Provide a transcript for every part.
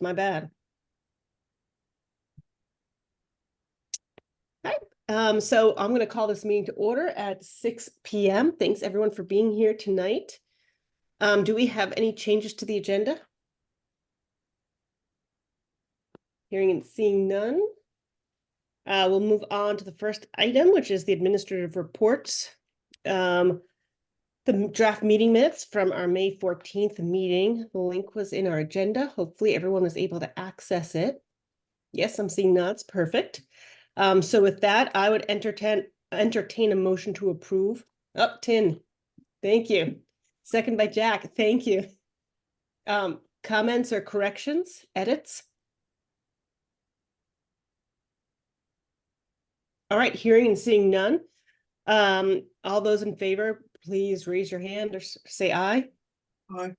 My bad. Hi. So I'm going to call this meeting to order at 6 p.m. Thanks everyone for being here tonight. Do we have any changes to the agenda? Hearing and seeing none. We'll move on to the first item, which is the administrative reports. The draft meeting minutes from our May 14th meeting. The link was in our agenda. Hopefully everyone was able to access it. Yes, I'm seeing nods. Perfect. So with that, I would entertain a motion to approve. Tin. Thank you. Second by Jack. Thank you. Comments or corrections, edits? All right, hearing and seeing none. All those in favor, please raise your hand or say aye. Aye.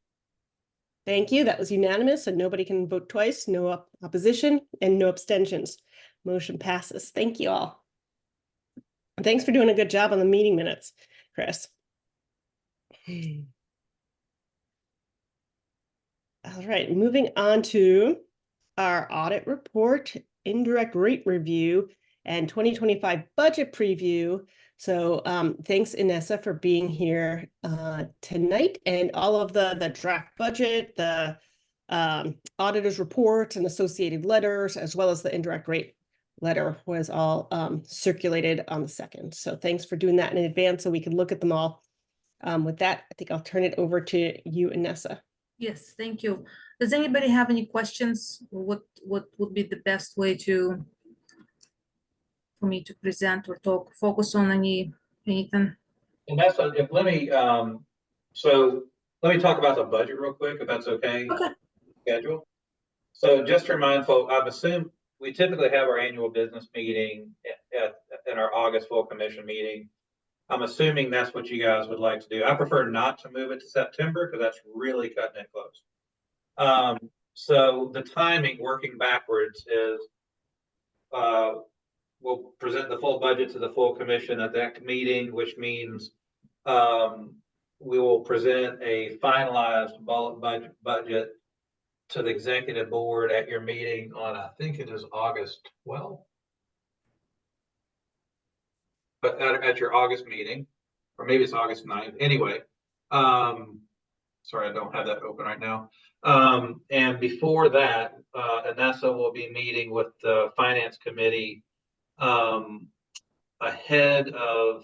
Thank you. That was unanimous and nobody can vote twice. No opposition and no abstentions. Motion passes. Thank you all. And thanks for doing a good job on the meeting minutes, Chris. All right, moving on to our audit report, indirect rate review, and 2025 budget preview. So thanks, Inessa, for being here tonight, and all of the draft budget, the auditor's report and associated letters, as well as the indirect rate letter was all circulated on the 2nd. So thanks for doing that in advance so we can look at them all. With that, I think I'll turn it over to you, Inessa. Yes, thank you. Does anybody have any questions? What would be the best way for me to present or talk, focus on anything? And that's let me so let me talk about the budget real quick, if that's okay. Okay. Schedule. So just to remind folks, I've assumed we typically have our annual business meeting in our August full commission meeting. I'm assuming that's what you guys would like to do. I prefer not to move it to September because that's really cutting it close. So the timing, working backwards, is we'll present the full budget to the full commission at that meeting, which means we will present a finalized budget to the executive board at your meeting on, I think it is August 12th. But at your August meeting, or maybe it's August 9th. Anyway, sorry, I don't have that open right now. And before that, Inessa will be meeting with the finance committee ahead of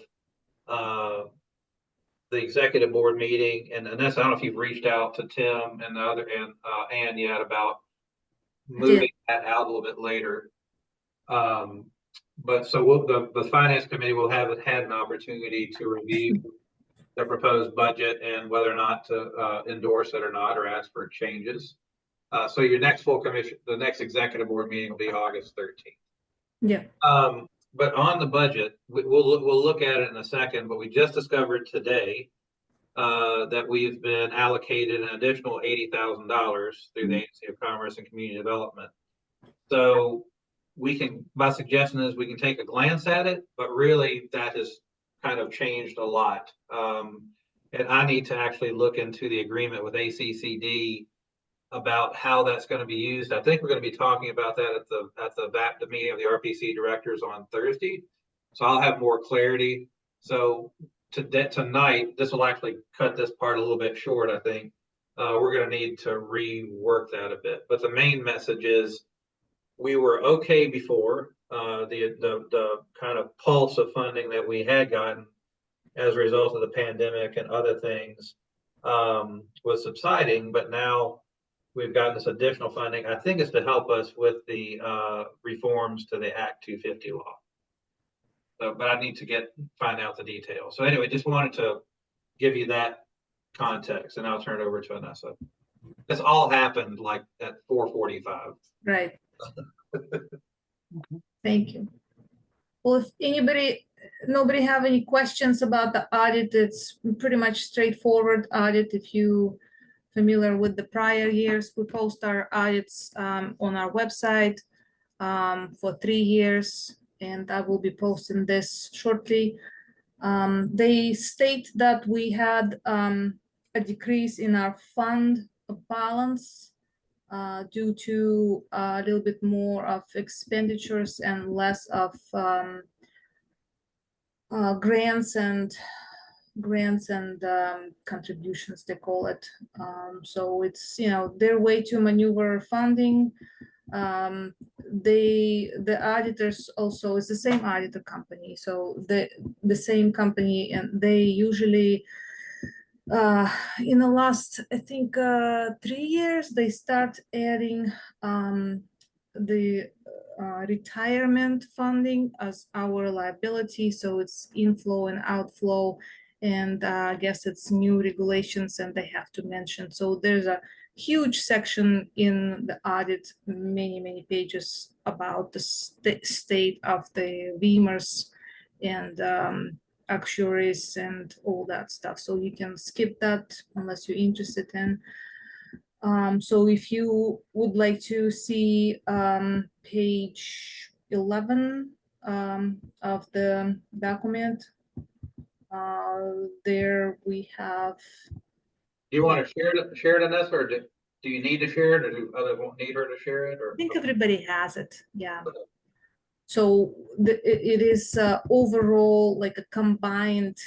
the executive board meeting. And Inessa, I don't know if you've reached out to Tim and Ann yet about moving that out a little bit later. But so the finance committee will have had an opportunity to review the proposed budget and whether or not to endorse it or not, or ask for changes. So your next full commission, the next executive board meeting will be August 13th. Yeah. But on the budget, we'll look at it in a second, but we just discovered today that we've been allocated an additional $80,000 through the Agency of Commerce and Community Development. So my suggestion is we can take a glance at it, but really that has kind of changed a lot. And I need to actually look into the agreement with ACCD about how that's going to be used. I think we're going to be talking about that at the meeting of the RPC directors on Thursday. So I'll have more clarity. So tonight, this will actually cut this part a little bit short, I think. We're going to need to rework that a bit. But the main message is we were okay before. The kind of pulse of funding that we had gotten as a result of the pandemic and other things was subsiding, but now we've gotten this additional funding. I think it's to help us with the reforms to the Act 250 law. So, but I need to find out the details. So anyway, just wanted to give you that context, and I'll turn it over to Inessa. This all happened like at 4:45. Right. Thank you. Well, if nobody have any questions about the audit, it's pretty much straightforward audit. If you familiar with the prior years, we post our audits on our website for 3 years, and I will be posting this shortly. They state that we had a decrease in our fund balance due to a little bit more of expenditures and less of grants and contributions, they call it. So it's, their way to maneuver funding. The auditors also is the same auditor company, so the same company, and they usually in the last, I think, 3 years, they start adding the retirement funding as our liability. So it's inflow and outflow, and I guess it's new regulations, and they have to mention. So there's a huge section in the audit, many pages, about the state of the VEMRs and actuaries and all that stuff. So you can skip that unless you're interested in. So if you would like to see page 11 of the document, there we have. Do you want to share it on this, or do you need to share it, or do others won't need her to share it, or? I think everybody has it, yeah. So it is overall like a combined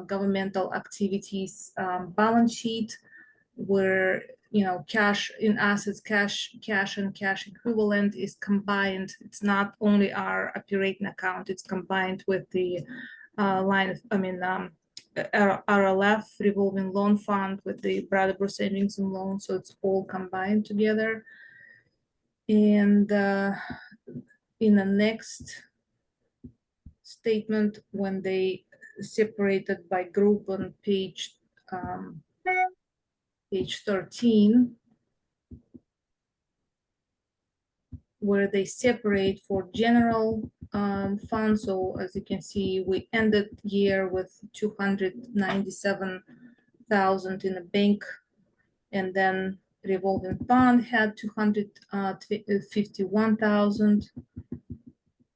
governmental activities balance sheet, where cash in assets, cash and cash equivalent is combined. It's not only our operating account, it's combined with the line of, RLF, revolving loan fund, with the Brattleboro savings and loan. So it's all combined together. And in the next statement, when they separated by group on page 13, where they separate for general fund. So as you can see, we ended year with 297,000 in the bank, and then revolving fund had 251,000.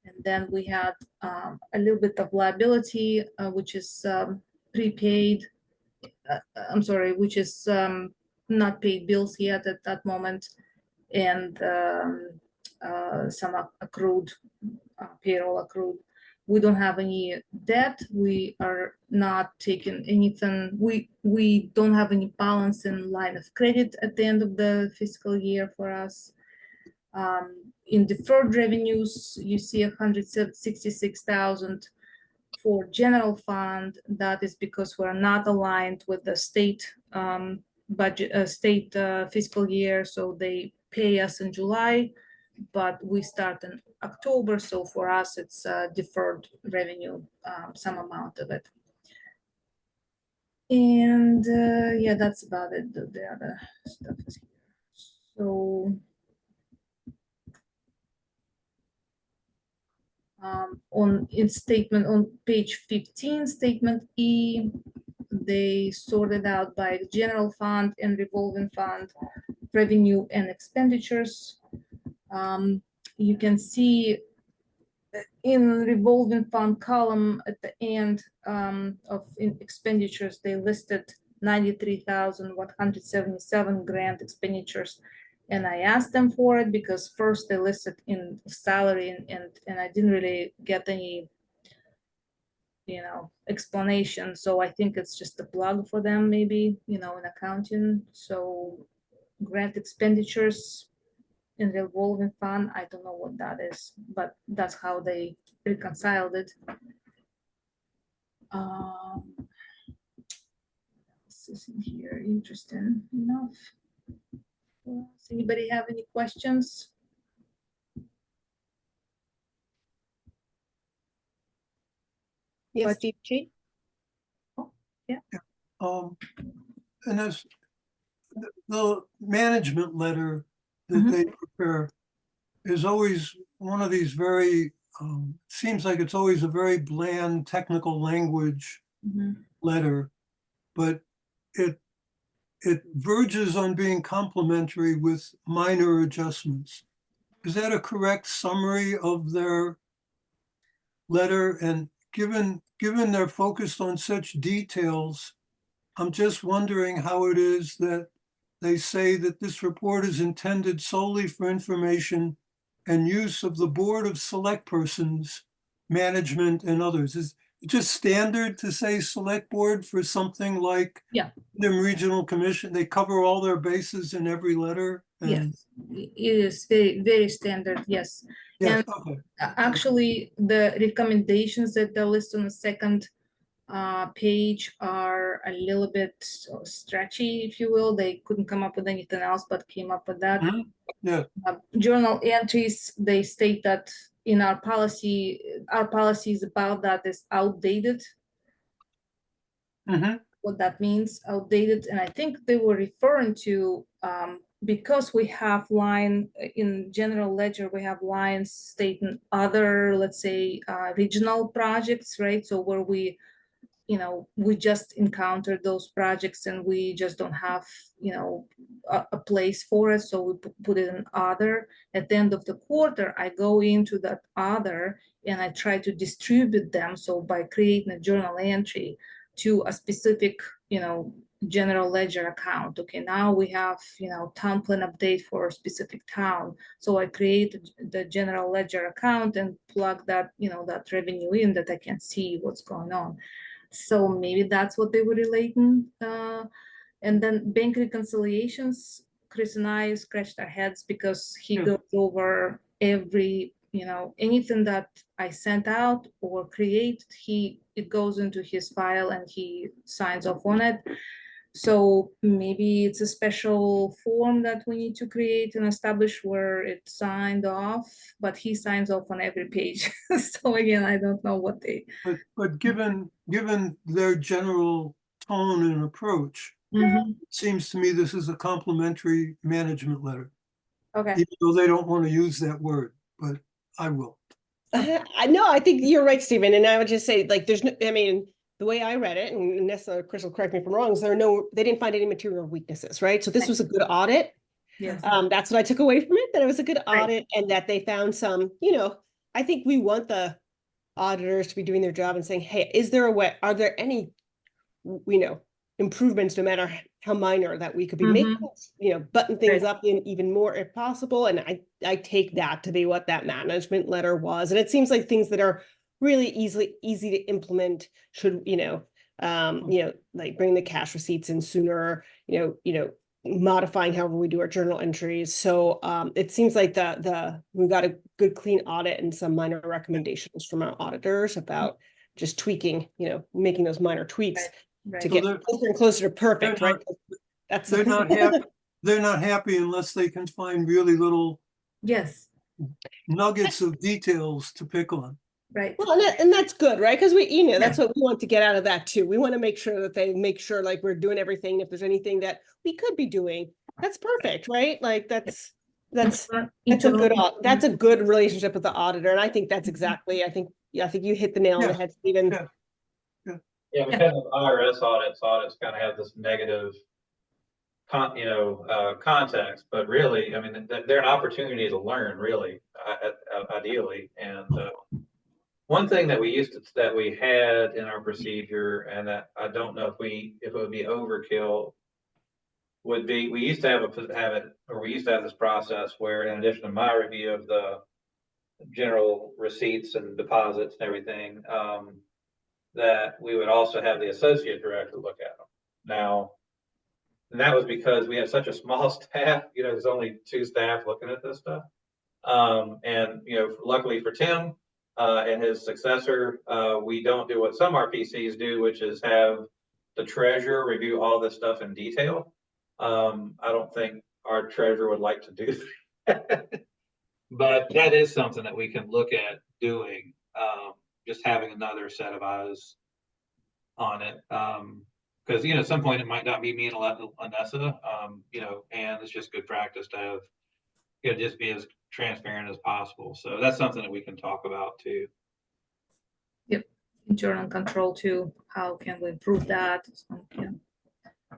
And then we had a little bit of liability, which is prepaid. Which is not paid bills yet at that moment, and some accrued payroll accrued. We don't have any debt. We are not taking anything. We don't have any balance in line of credit at the end of the fiscal year for us. In deferred revenues, you see 166,000 for general fund. That is because we're not aligned with the state budget, state fiscal year. So they pay us in July, but we start in October. So for us, it's deferred revenue, some amount of it. And yeah, that's about it. The other stuff is here. So in statement on page 15, statement E, they sorted out by general fund and revolving fund revenue and expenditures. You can see in revolving fund column at the end of expenditures, they listed 93,177 grant expenditures. And I asked them for it because first they listed in salary, and I didn't really get any explanation. So I think it's just a plug for them, maybe, in accounting. So grant expenditures in the revolving fund, I don't know what that is, but that's how they reconciled it. This isn't here interesting enough. Does anybody have any questions? Yes, But- Steve G. And as the management letter that they prepare is always one of these very, seems like it's always a very bland technical language letter, but it verges on being complimentary with minor adjustments. Is that a correct summary of their letter? And given they're focused on such details, I'm just wondering how it is that they say that this report is intended solely for information and use of the Board of Select Persons, management, and others. Is it just standard to say select board for something like Yeah. the Regional Commission? They cover all their bases in every letter? and- Yes, it is very, very standard, yes. Yes, And okay. actually, the recommendations that are listed on the second page are a little bit stretchy, if you will. They couldn't come up with anything else, but came up with that. Mhm. Yeah, Journal entries, they state that in our policies about that is outdated. mhm. What that means, outdated, and I think they were referring to, because we have line in general ledger, we have lines stating other, let's say, regional projects, right? So where we, we just encountered those projects and we just don't have, a place for it, so we put it in other. At the end of the quarter, I go into that other and I try to distribute them, so by creating a journal entry to a specific, general ledger account. Okay, now we have, town plan update for a specific town. So I create the general ledger account and plug that, that revenue in, that I can see what's going on. So maybe that's what they were relating. And then bank reconciliations, Chris and I scratched our heads because he Yeah. goes over every, anything that I sent out or create, it goes into his file and he signs off on it. So maybe it's a special form that we need to create and establish where it's signed off, but he signs off on every page. So again, I don't know what they. But given their general tone and approach, Mhm. it seems to me this is a complimentary management letter, Okay, even though they don't want to use that word, but I will. I know, I think you're right, Stephen, and I would just say, like, there's no, I mean, the way I read it, and Nessa, Chris will correct me if I'm wrong, is they didn't find any material weaknesses, right? So this was a good audit. yes, That's what I took away from it, that it was a good Right. audit and that they found some, I think we want the auditors to be doing their job and saying, hey, are there any, improvements, no matter how minor, that we could be making, button things Right. up in even more if possible. And I take that to be what that management letter was. And it seems like things that are really easy to implement should, like bring the cash receipts in sooner, modifying however we do our journal entries. So it seems like we got a good clean audit and some minor recommendations from our auditors about just tweaking, making those minor tweaks right. to So get they're- closer and closer to perfect, they're right? That's They're not happy. They're not happy unless they can find really little Yes, nuggets of details to pick on. right. Well, and that's good, right? Because that's what we want to get out of that too. We want to make sure that they make sure like we're doing everything. If there's anything that we could be doing, that's perfect, right? Like that's a good relationship with the auditor. And I think that's exactly, I think you hit the nail on the Yeah. head, Stephen. Yeah. Yeah, because of IRS audits kind of have this negative context, but really, I mean, they're an opportunity to learn, really, ideally. And one thing that we had in our procedure, and that I don't know if it would be overkill, would be we used to have this process where, in addition to my review of the general receipts and deposits and everything, that we would also have the associate director look at them. Now, and that was because we had such a small staff, there's only 2 staff looking at this stuff. And, luckily for Tim and his successor, we don't do what some RPCs do, which is have the treasurer review all this stuff in detail. I don't think our treasurer would like to do that. But that is something that we can look at doing, just having another set of eyes on it. Because, at some point it might not be me and Anessa, and it's just good practice to have, just be as transparent as possible. So that's something that we can talk about too. Internal control too, how can we improve that? So, yeah.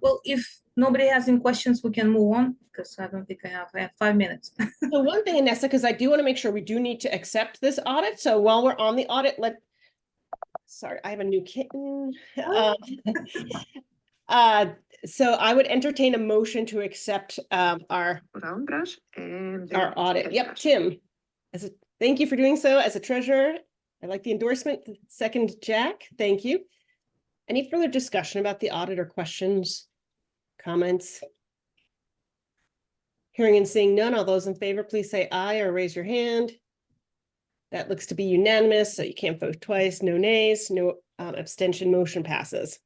Well, if nobody has any questions, we can move on, because I don't think I have 5 minutes. So one thing, Anessa, because I do want to make sure we do need to accept this audit. So while we're on the audit, sorry, I have a new kitten. So I would entertain a motion to accept our audit. Yep, Tim. Thank you for doing so as a treasurer. I like the endorsement. Second, Jack, thank you. Any further discussion about the audit or questions, comments? Hearing and seeing none, all those in favor, please say aye or raise your hand. That looks to be unanimous, so you can't vote twice. No nays, no abstention, motion passes.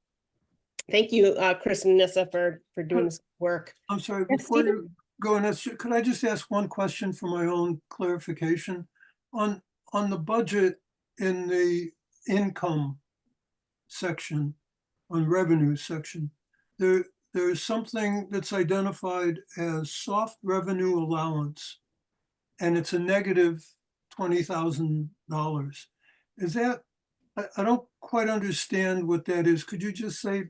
Thank you, Chris and Nessa, for doing this work. I'm sorry, Yes, before Stephen? you go, Nessa, could I just ask one question for my own clarification? On the budget in the income section, on revenue section, there's something that's identified as soft revenue allowance, and it's a negative $20,000. Is that, I don't quite understand what that is. Could you just say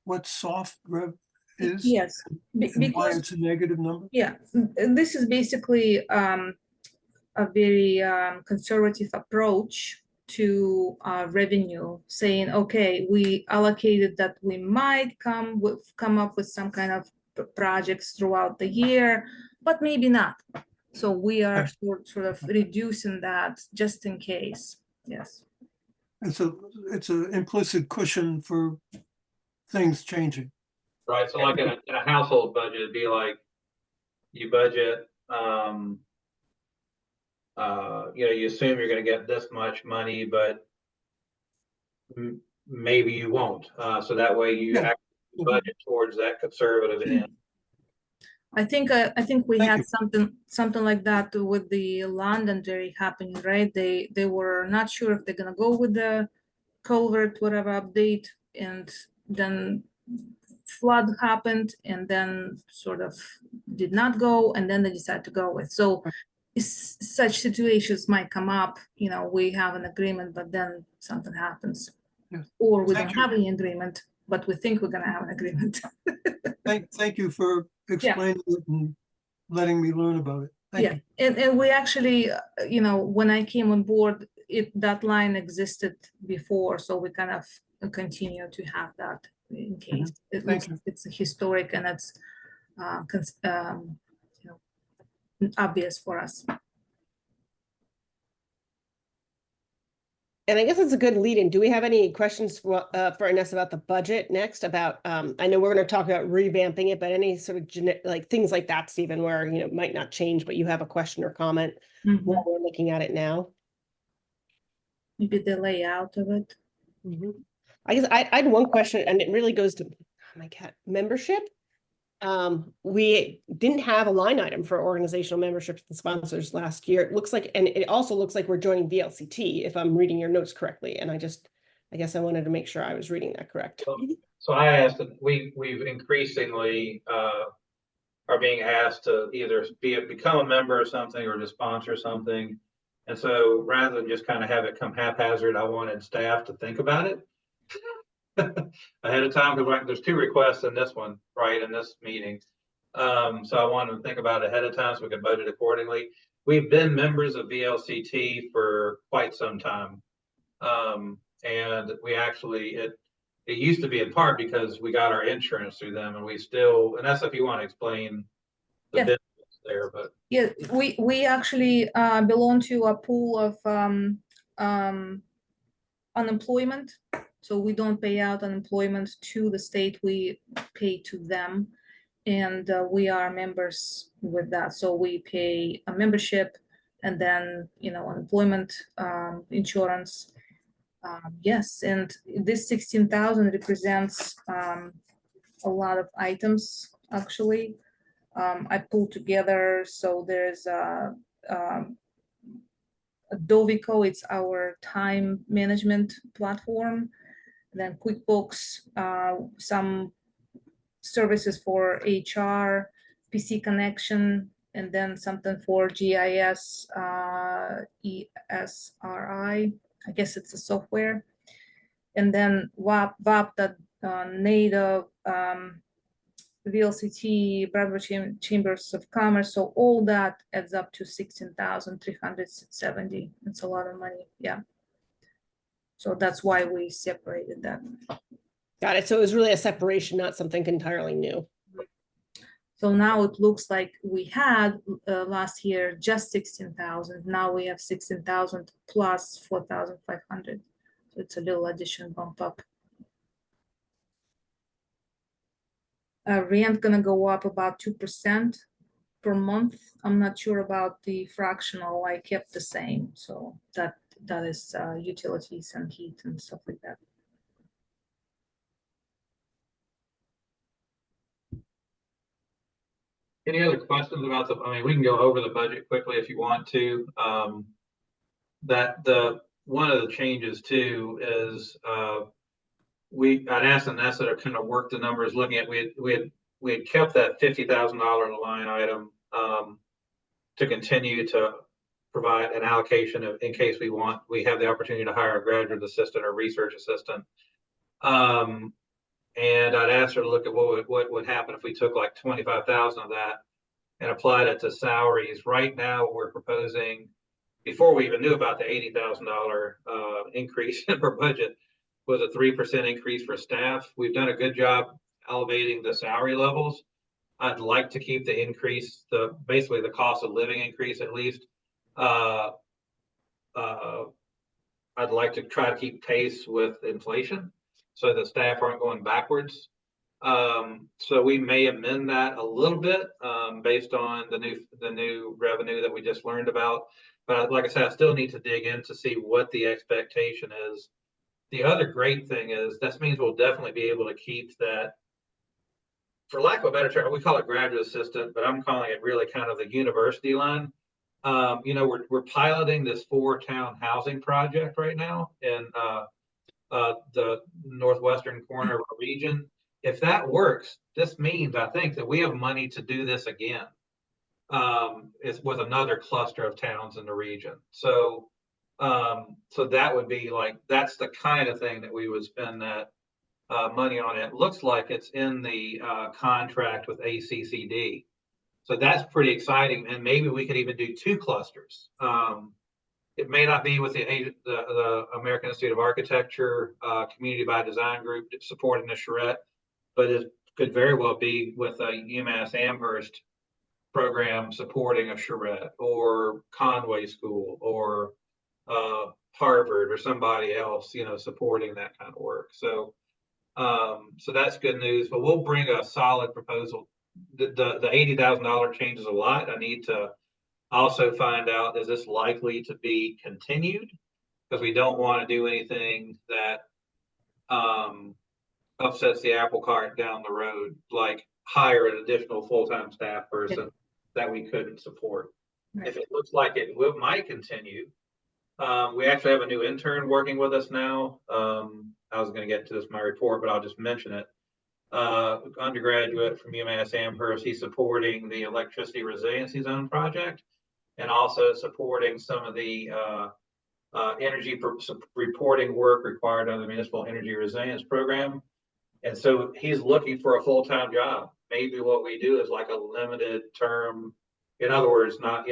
what soft rev is? Yes, And why because it's a negative number? yeah, this is basically a very conservative approach to revenue, saying, okay, we allocated that we might come up with some kind of projects throughout the year, but maybe not. So we are sort of reducing that just in case. Yes. It's a implicit cushion for things changing. Right, so like in a household budget, it'd be like you budget, you assume you're gonna get this much money, but maybe you won't. So that way you Yeah. actually budget towards that conservative end. I think we Thank had you. something like that with the Londonderry happening, right? They were not sure if they're gonna go with the culvert, whatever update, and then flood happened, and then sort of did not go, and then they decided to go with. So such situations might come up, we have an agreement, but then something happens. Yes. Or we Thank don't you. have any agreement, but we think we're gonna have an agreement. Thank you for explaining it and letting me learn about it. Thank you. And we actually, when I came on board, that line existed before, so we kind of continue to have that in case. Thank you. It's historic and it's obvious for us. And I guess it's a good lead in. Do we have any questions for Ines about the budget next? About I know we're going to talk about revamping it, but any sort of like things like that, Stephen, where it might not change, but you have a question or comment while we're looking at it now. Maybe the layout of it. I guess I had one question, and it really goes to my cat membership. We didn't have a line item for organizational memberships and sponsors last year. It looks like, and it also looks like we're joining VLCT, if I'm reading your notes correctly. And I guess I wanted to make sure I was reading that correct. So I asked that we've increasingly are being asked to either become a member of something or to sponsor something. And so rather than just kind of have it come haphazard, I wanted staff to think about it ahead of time, because there's 2 requests in this one, right, in this meeting. So I wanted to think about it ahead of time so we could budget accordingly. We've been members of VLCT for quite some time. And we actually, it used to be in part because we got our insurance through them, and we still, and that's if you want to explain the benefits there, but. Yeah, we actually belong to a pool of unemployment. So we don't pay out unemployment to the state, we pay to them. And we are members with that. So we pay a membership and then, unemployment insurance. Yes, and this 16,000 represents a lot of items, actually. I pulled together, so there's Dovico, it's our time management platform. Then QuickBooks, some services for HR, PC connection, and then something for GIS, ESRI. I guess it's a software. And then VAP, that NATO, VLCT, Bradford Chambers of Commerce. So all that adds up to 16,370. It's a lot of money. Yeah. So that's why we separated that. Got it. So it was really a separation, not something entirely new. So now it looks like we had last year just 16,000. Now we have 16,000 plus 4,500. So it's a little addition bump up. Rent gonna go up about 2% per month. I'm not sure about the fractional. I kept the same. So that is utilities and heat and stuff like that. Any other questions about I mean, we can go over the budget quickly if you want to. One of the changes too is, I'd asked Anessa to kind of work the numbers, looking at, we had kept that $50,000 line item, to continue to provide an allocation of, in case we have the opportunity to hire a graduate assistant or research assistant. And I'd asked her to look at what would happen if we took like 25,000 of that and applied it to salaries. Right now, we're proposing, before we even knew about the $80,000 increase in our budget, was a 3% increase for staff. We've done a good job elevating the salary levels. I'd like to keep the increase, basically the cost of living increase at least. I'd like to try to keep pace with inflation, so the staff aren't going backwards. So we may amend that a little bit based on the new revenue that we just learned about. But like I said, I still need to dig in to see what the expectation is. The other great thing is that means we'll definitely be able to keep that, for lack of a better term, we call it graduate assistant, but I'm calling it really kind of the university line. We're piloting this 4-town housing project right now in the northwestern corner of our region. If that works, this means, I think, that we have money to do this again. It's with another cluster of towns in the region. So that would be like, that's the kind of thing that we would spend that money on. It looks like it's in the contract with ACCD. So that's pretty exciting. And maybe we could even do 2 clusters. It may not be with the American Institute of Architecture Community by Design group supporting the charrette, but it could very well be with a UMass Amherst program supporting a charrette, or Conway School, or Harvard, or somebody else, supporting that kind of work. So that's good news. But we'll bring a solid proposal. The $80,000 changes a lot. I need to also find out, is this likely to be continued? Because we don't want to do anything that upsets the apple cart down the road, like hire an additional full-time staff person that we couldn't support. Right. If it looks like it might continue, we actually have a new intern working with us now. I was going to get to this in my report, but I'll just mention it. Undergraduate from UMass Amherst, he's supporting the Electricity Resiliency Zone project, and also supporting some of the energy reporting work required under the Municipal Energy Resilience Program. And so he's looking for a full-time job. Maybe what we do is like a limited term, in other words, not,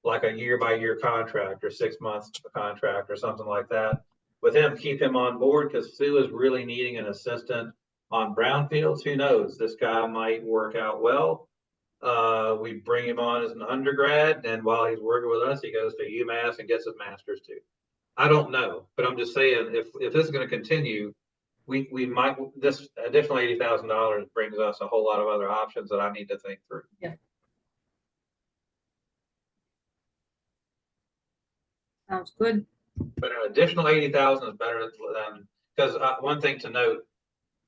like a year-by-year contract or 6 months contract or something like that. With him, keep him on board, because Sue is really needing an assistant on brownfields. Who knows? This guy might work out well. We bring him on as an undergrad, and while he's working with us, he goes to UMass and gets his master's too. I don't know, but I'm just saying, if this is going to continue, we might, this additional $80,000 brings us a whole lot of other options that I need to think through. Yeah. Sounds good. But an additional 80,000 is better than, because one thing to note,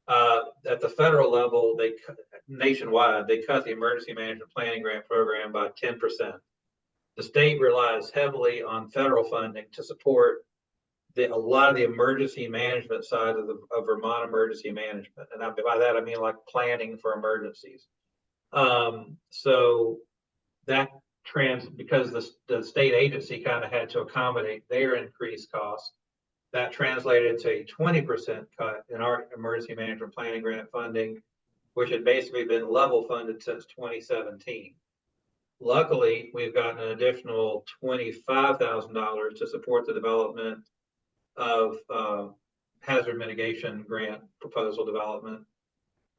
at the federal level, nationwide, they cut the emergency management planning grant program by 10%. The state relies heavily on federal funding to support a lot of the emergency management side of Vermont emergency management. And by that, I mean like planning for emergencies. So that because the state agency kind of had to accommodate their increased costs, that translated to a 20% cut in our emergency management planning grant funding, which had basically been level funded since 2017. Luckily, we've gotten an additional $25,000 to support the development of hazard mitigation grant proposal development.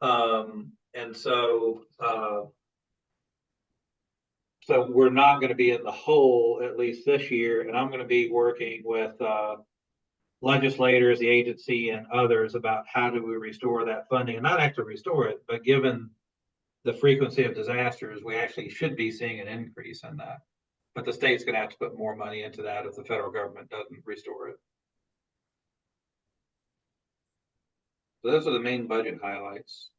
And so, so we're not going to be in the hole, at least this year, and I'm going to be working with legislators, the agency, and others about how do we restore that funding, and not actually restore it, but given the frequency of disasters, we actually should be seeing an increase in that. But the state's going to have to put more money into that if the federal government doesn't restore it. So those are the main budget highlights.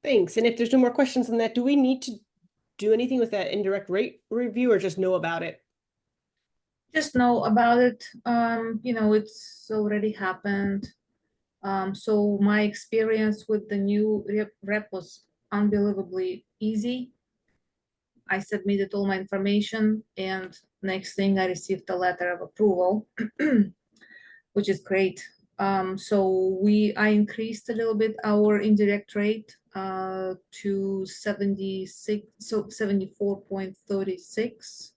Thanks. And if there's no more questions on that, do we need to do anything with that indirect rate review or just know about it? Just know about it. You know, it's already happened. So my experience with the new rep was unbelievably easy. I submitted all my information, and next thing I received a letter of approval, which is great. So I increased a little bit our indirect rate to 76, so 74.36.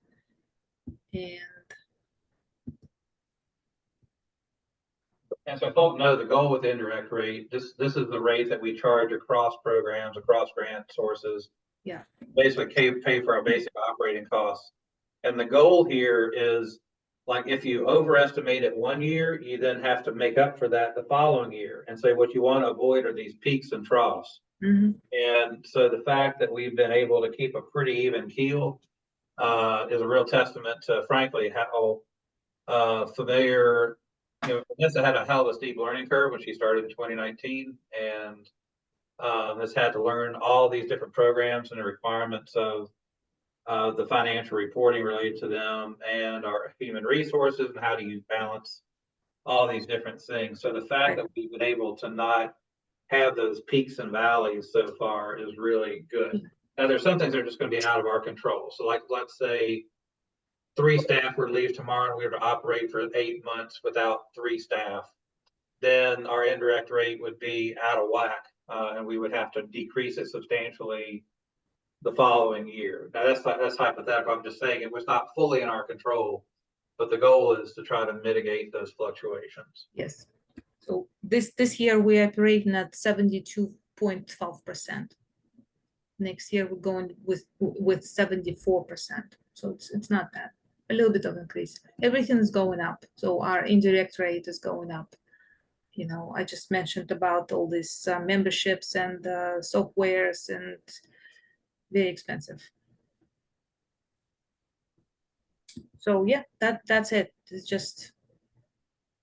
And so folks know the goal with indirect rate, this is the rate that we charge across programs, across grant sources. Yeah. Basically pay for our basic operating costs. And the goal here is, like, if you overestimate it one year, you then have to make up for that the following year. And so what you want to avoid are these peaks and troughs. Mm-hmm. And so the fact that we've been able to keep a pretty even keel is a real testament to, frankly, how familiar, you know, Vanessa had a hell of a steep learning curve when she started in 2019, and has had to learn all these different programs and the requirements of the financial reporting related to them and our human resources and how do you balance all these different things. So the fact that we've been able to not have those peaks and valleys so far is really good. Now there's some things that are just going to be out of our control. So like, let's say 3 staff were to leave tomorrow and we were to operate for 8 months without 3 staff, then our indirect rate would be out of whack, and we would have to decrease it substantially the following year. Now that's hypothetical. I'm just saying it was not fully in our control, but the goal is to try to mitigate those fluctuations. Yes. So this year we're operating at 72.12%. Next year we're going with 74%. So it's not that, a little bit of increase. Everything is going up. So our indirect rate is going up. You know, I just mentioned about all these memberships and softwares, and very expensive. So yeah, that's it. It's just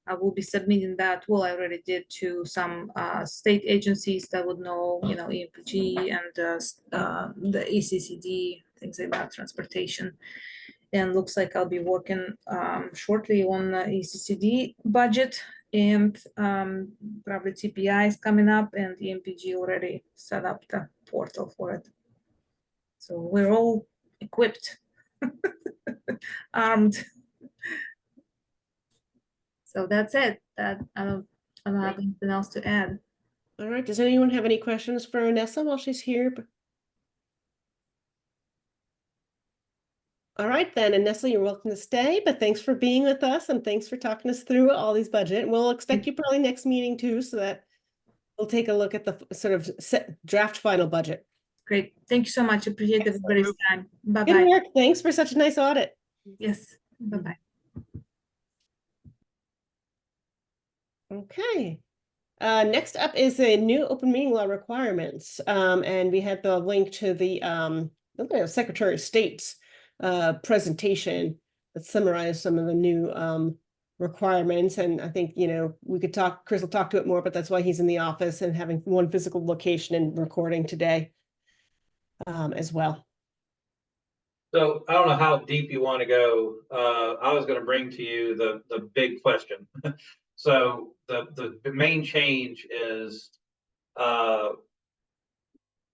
I will be submitting that. Well, I already did to some state agencies that would know, you know, EMPG and the ECCD, things like that, transportation. And looks like I'll be working shortly on the ECCD budget, and probably TPI is coming up, and EMPG already set up the portal for it. So we're all equipped, armed. So that's it. I don't have anything else to add. All right. Does anyone have any questions for Vanessa while she's here? All right, then, Vanessa, you're welcome to stay, but thanks for being with us and thanks for talking us through all these budget. And we'll expect you probably next meeting too, so that we'll take a look at the sort of draft final budget. Great. Thank you so much. Appreciate everybody's time. Bye-bye. Good work. Thanks for such a nice audit. Yes. Bye-bye. Okay. Next up is a new open meeting law requirements. And we had the link to the Secretary of State's presentation that summarized some of the new requirements. And I think, you know, we could talk, Chris will talk to it more, but that's why he's in the office and having one physical location and recording today as well. So I don't know how deep you want to go. I was going to bring to you the big question. So the main change is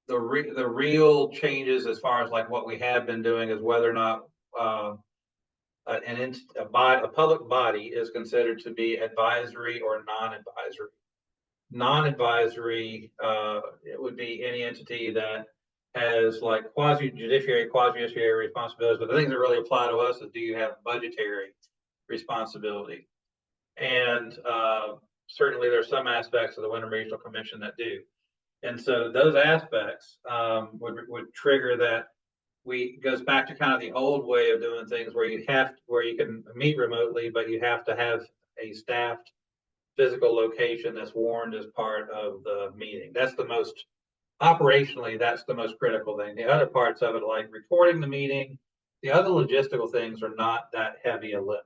the real changes as far as like what we have been doing is whether or not a public body is considered to be advisory or non-advisory. Non-advisory, it would be any entity that has like quasi judiciary responsibilities, but the things that really apply to us is, do you have budgetary responsibility? And certainly there's some aspects of the Wyndham Regional Commission that do. And so those aspects would trigger that. Goes back to kind of the old way of doing things where you can meet remotely, but you have to have a staffed physical location that's warned as part of the meeting. That's the most operationally, that's the most critical thing. The other parts of it, like recording the meeting, the other logistical things are not that heavy a lift.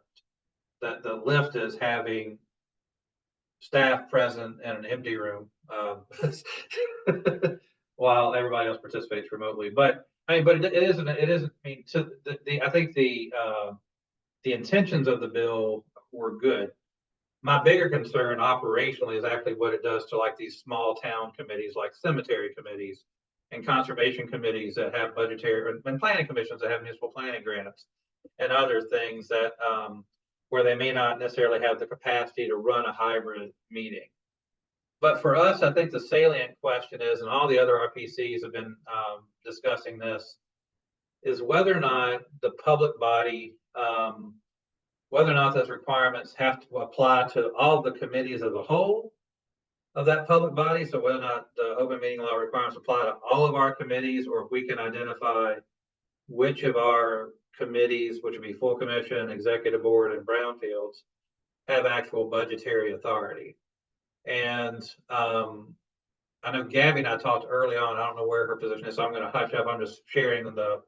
That the lift is having staff present in an empty room while everybody else participates remotely. But I mean, but it isn't. I mean, to I think the intentions of the bill were good. My bigger concern operationally is actually what it does to like these small town committees, like cemetery committees and conservation committees that have budgetary, and planning commissions that have municipal planning grants and other things that where they may not necessarily have the capacity to run a hybrid meeting. But for us, I think the salient question is, and all the other RPCs have been discussing this, is whether or not the public body, whether or not those requirements have to apply to all the committees as a whole of that public body. So whether or not the open meeting law requirements apply to all of our committees, or if we can identify which of our committees, which would be full commission, executive board, and brownfields, have actual budgetary authority. And I know Gabby and I talked early on. I don't know where her position is, so I'm going to hush up. I'm just sharing the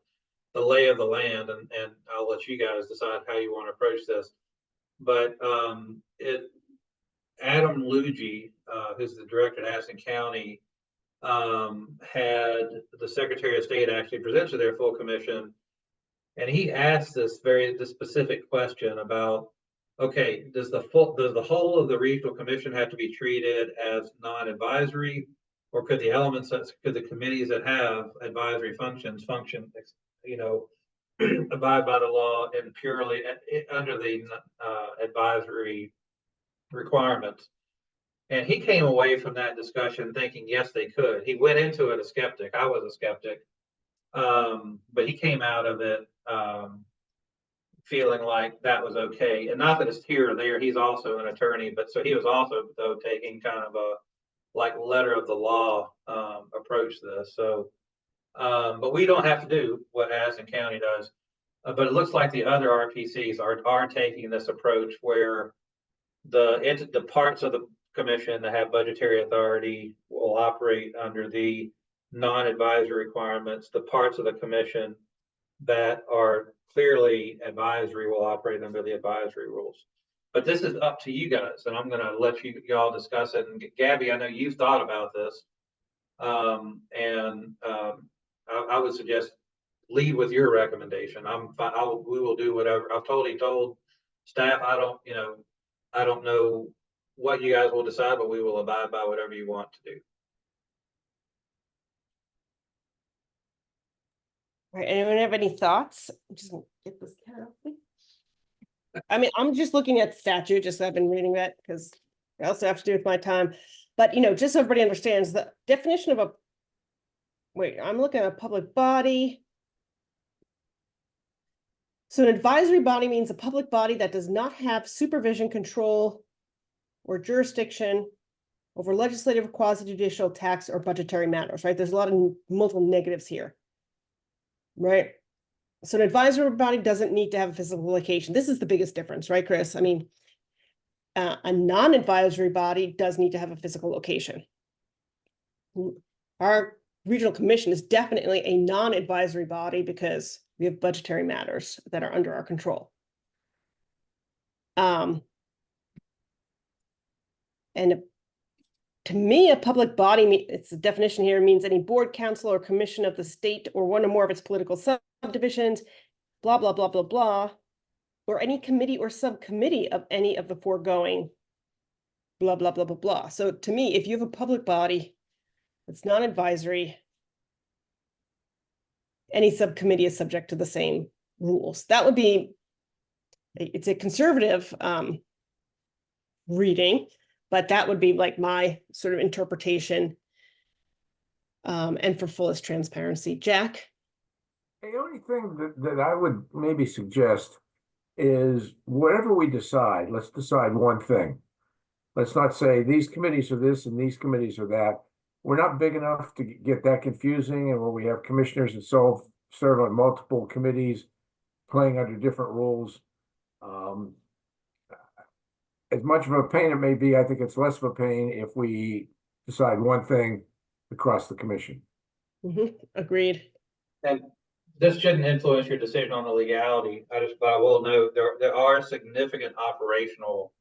lay of the land, and I'll let you guys decide how you want to approach this. But Adam Luigi, who's the director at Addison County, had the Secretary of State actually present to their full commission, and he asked this specific question about, okay, does the whole of the regional commission have to be treated as non-advisory, or could the committees that have advisory function, abide by the law and purely under the advisory requirements? And he came away from that discussion thinking, yes, they could. He went into it a skeptic. I was a skeptic. But he came out of it feeling like that was okay. And not that it's here or there. He's also an attorney, but so he was also, though, taking kind of a like letter of the law approach to this. So, but we don't have to do what Addison County does. But it looks like the other RPCs are taking this approach where the parts of the commission that have budgetary authority will operate under the non-advisory requirements. The parts of the commission that are clearly advisory will operate under the advisory rules. But this is up to you guys, and I'm going to let y'all discuss it. And Gabby, I know you've thought about this, and I would suggest lead with your recommendation. We will do whatever. I've totally told staff I don't know what you guys will decide, but we will abide by whatever you want to do. All right, anyone have any thoughts? Just get this carefully. I mean, I'm just looking at statute, just I've been reading that because I also have to do with my time. But just so everybody understands the definition of I'm looking at a public body. So an advisory body means a public body that does not have supervision, control, or jurisdiction over legislative, quasi-judicial, tax, or budgetary matters, right? There's a lot of multiple negatives here, right? So an advisory body doesn't need to have a physical location. This is the biggest difference, right, Chris? I mean, a non-advisory body does need to have a physical location. Our regional commission is definitely a non-advisory body because we have budgetary matters that are under our control. And to me, a public body, it's the definition here, means any board, council, or commission of the state or one or more of its political subdivisions, blah, blah, blah, blah, blah, or any committee or subcommittee of any of the foregoing, blah, blah, blah, blah, blah. So to me, if you have a public body that's non-advisory, any subcommittee is subject to the same rules. That would be, it's a conservative reading, but that would be like my sort of interpretation and for fullest transparency. Jack? The only thing that I would maybe suggest is whatever we decide, let's decide one thing. Let's not say these committees are this and these committees are that. We're not big enough to get that confusing, and when we have commissioners that serve on multiple committees playing under different rules. As much of a pain it may be, I think it's less of a pain if we decide one thing across the commission. Agreed. And this shouldn't influence your decision on the legality. But I will note there are significant operational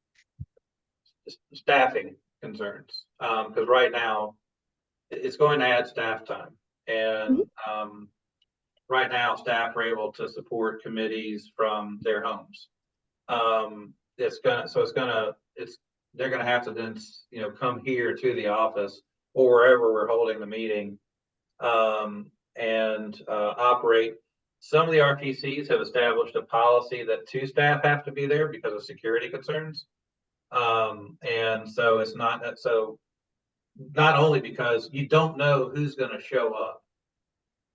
staffing concerns. Because right now it's going to add staff time. And right now staff are able to support committees from their homes. They're gonna have to then, come here to the office or wherever we're holding the meeting, and operate. Some of the RPCs have established a policy that 2 staff have to be there because of security concerns. And so it's not only because you don't know who's gonna show up.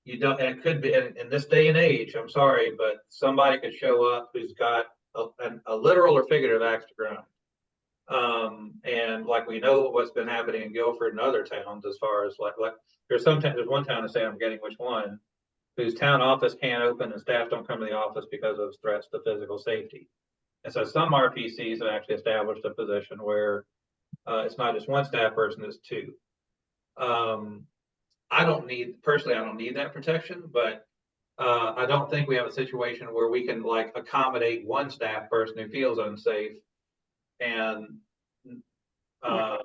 You don't, and it could be in this day and age, I'm sorry, but somebody could show up who's got a literal or figurative axe to grind. And like we know what's been happening in Guilford and other towns, as far as like there's one town to say I'm getting which one, whose town office can't open and staff don't come to the office because of threats to physical safety. And so some RPCs have actually established a position where it's not just 1 staff person, it's 2. I don't need that protection, but I don't think we have a situation where we can like accommodate 1 staff person who feels unsafe. And I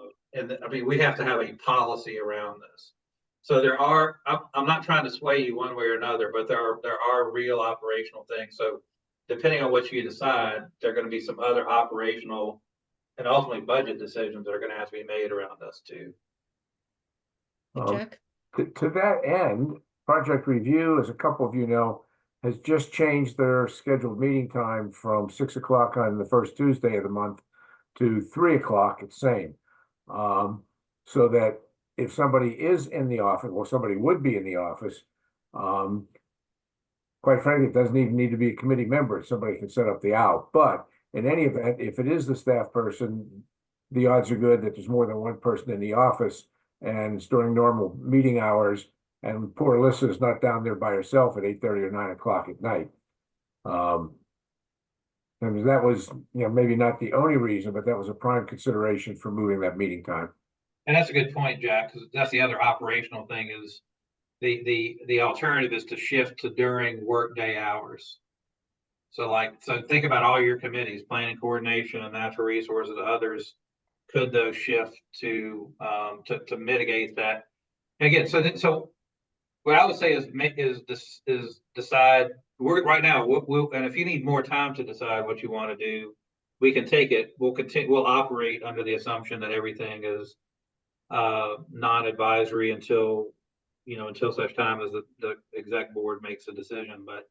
mean, we have to have a policy around this. So I'm not trying to sway you one way or another, but there are real operational things. So depending on what you decide, there are going to be some other operational and ultimately budget decisions that are going to have to be made around this too. Jack? To that end, Project Review, as a couple of you know, has just changed their scheduled meeting time from 6 o'clock on the first Tuesday of the month to 3 o'clock. It's same. So that if somebody is in the office, or somebody would be in the office, quite frankly, it doesn't even need to be a committee member. Somebody can set up the out. But in any event, if it is the staff person, the odds are good that there's more than 1 person in the office, and it's during normal meeting hours, and poor Alyssa is not down there by herself at 8:30 or 9 o'clock at night. And that was, maybe not the only reason, but that was a prime consideration for moving that meeting time. And that's a good point, Jack, because that's the other operational thing is the alternative is to shift to during workday hours. So think about all your committees, planning, coordination, and natural resources, and others. Could those shift to mitigate that? And again, so what I would say is decide. We're right now. And if you need more time to decide what you want to do, we can take it. We'll continue. We'll operate under the assumption that everything is non-advisory until such time as the exec board makes a decision. But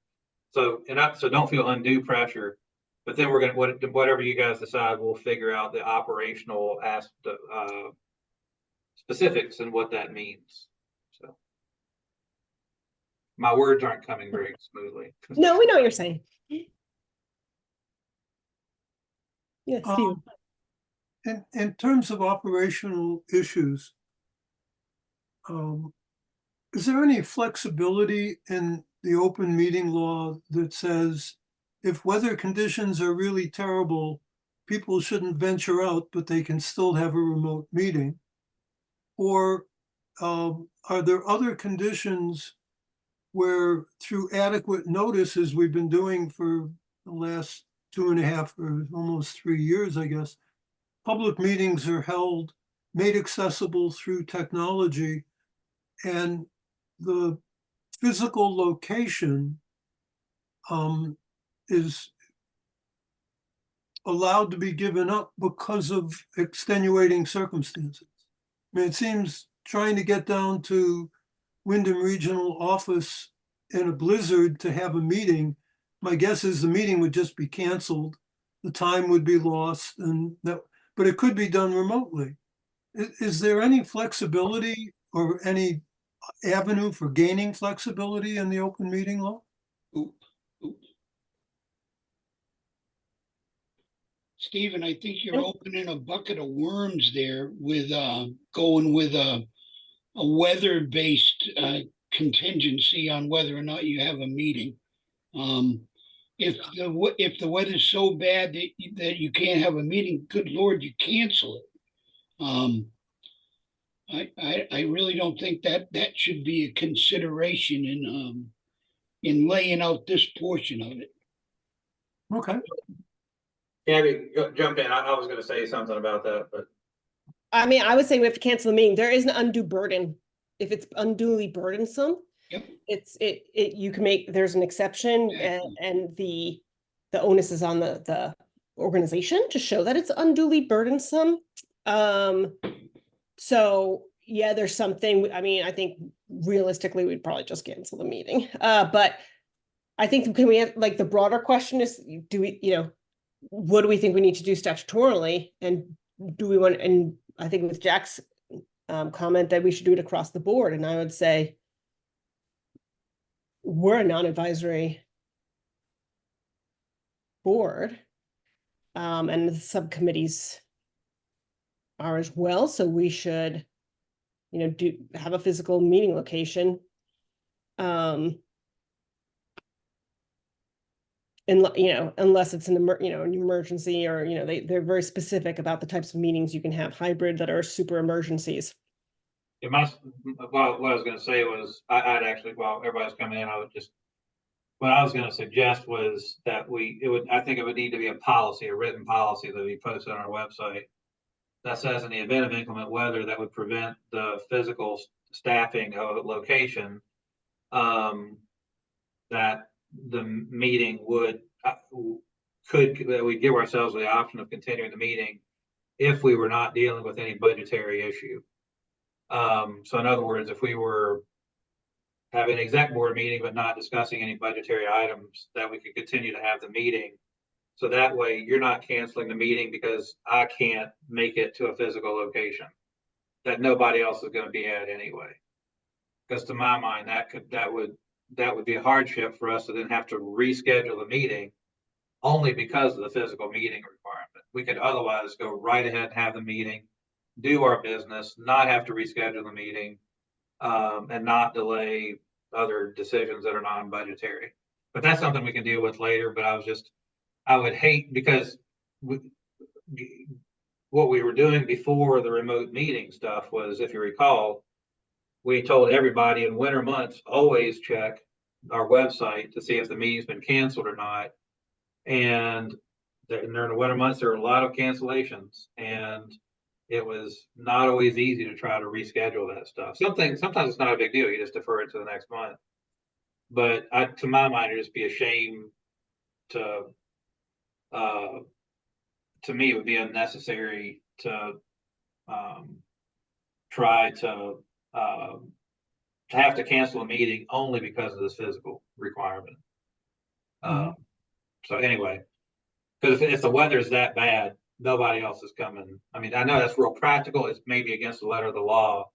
so don't feel undue pressure. But then we're going to, whatever you guys decide, we'll figure out the operational specifics and what that means. So my words aren't coming very smoothly. No, we know what you're saying. Yes, Steve. In terms of operational issues, is there any flexibility in the open meeting law that says if weather conditions are really terrible, people shouldn't venture out, but they can still have a remote meeting? Or are there other conditions where through adequate notice, as we've been doing for the last 2.5 or almost 3 years, I guess, public meetings are held, made accessible through technology, and the physical location is allowed to be given up because of extenuating circumstances? I mean, it seems trying to get down to Wyndham Regional Office in a blizzard to have a meeting, my guess is the meeting would just be canceled, the time would be lost, but it could be done remotely. Is there any flexibility or any avenue for gaining flexibility in the open meeting law? Oop, oop. Stephen, I think you're Yep. opening a bucket of worms there with going with a weather-based contingency on whether or not you have a meeting. If the weather's so bad that you can't have a meeting, good Lord, you cancel it. I really don't think that should be a consideration in laying out this portion of it. Okay, Yeah, I mean, jump in. I was gonna say something about that, but I mean, I would say we have to cancel the meeting. There is an undue burden. If it's unduly burdensome, Yep. you can make, there's an exception Exactly. and the onus is on the organization to show that it's unduly burdensome. So yeah, there's something, I mean, I think realistically, we'd probably just cancel the meeting. But I think, can we have, like, the broader question is, do we, what do we think we need to do statutorily? And do we want, and I think with Jack's comment that we should do it across the board, and I would say we're a non-advisory board, and the subcommittees are as well, so we should, have a physical meeting location. Unless it's an an emergency, or, they're very specific about the types of meetings you can have hybrid that are super emergencies. it must, well, what I was gonna say was, I'd actually, while everybody's coming in, what I was gonna suggest was that I think it would need to be a written policy that we post on our website that says, in the event of inclement weather that would prevent the physical staffing of a location, that the meeting that we give ourselves the option of continuing the meeting if we were not dealing with any budgetary issue. So in other words, if we were having an exec board meeting but not discussing any budgetary items, that we could continue to have the meeting. So that way you're not canceling the meeting because I can't make it to a physical location that nobody else is going to be at anyway. Because to my mind, that would be a hardship for us to then have to reschedule the meeting only because of the physical meeting requirement. We could otherwise go right ahead and have the meeting, do our business, not have to reschedule the meeting, and not delay other decisions that are non-budgetary. But that's something we can deal with later. But I would hate, because what we were doing before the remote meeting stuff was, if you recall, we told everybody in winter months, always check our website to see if the meeting's been canceled or not. And during the winter months, there were a lot of cancellations, and it was not always easy to try to reschedule that stuff. Sometimes it's not a big deal. You just defer it to the next month. But to my mind, it'd just be a shame to me, it would be unnecessary to try to have to cancel a meeting only because of this physical requirement. So anyway, because if the weather is that bad, nobody else is coming. I mean, I know that's real practical. It's maybe against the letter of the law,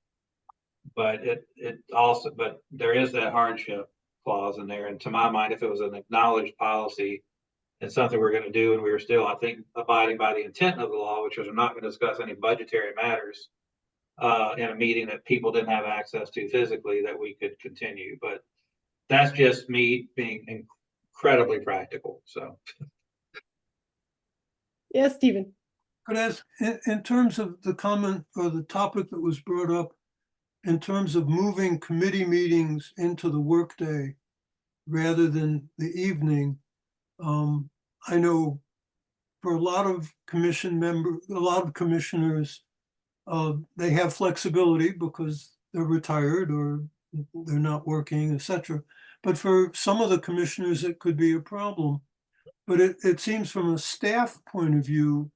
but but there is that hardship clause in there. And to my mind, if it was an acknowledged policy and something we're going to do, and we were still, I think, abiding by the intent of the law, which was we're not going to discuss any budgetary matters in a meeting that people didn't have access to physically, that we could continue. But that's just me being incredibly practical. So. Yes, Stephen. Could I ask, in terms of the comment or the topic that was brought up, in terms of moving committee meetings into the workday rather than the evening, I know for a lot of commissioners, they have flexibility because they're retired or they're not working, etc. But for some of the commissioners, it could be a problem. But it seems from a staff point of view,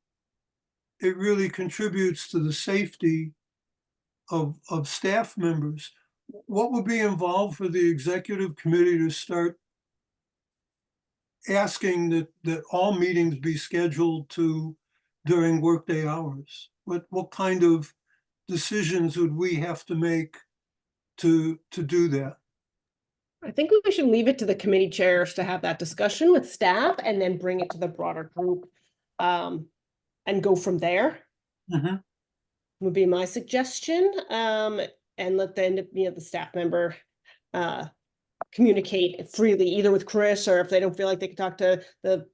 it really contributes to the safety of staff members. What would be involved for the executive committee to start asking that all meetings be scheduled during workday hours? What kind of decisions would we have to make to do that? I think we should leave it to the committee chairs to have that discussion with staff and then bring it to the broader group. And go from there Mhm. would be my suggestion. And let the staff member communicate freely, either with Chris, or if they don't feel like they can talk to the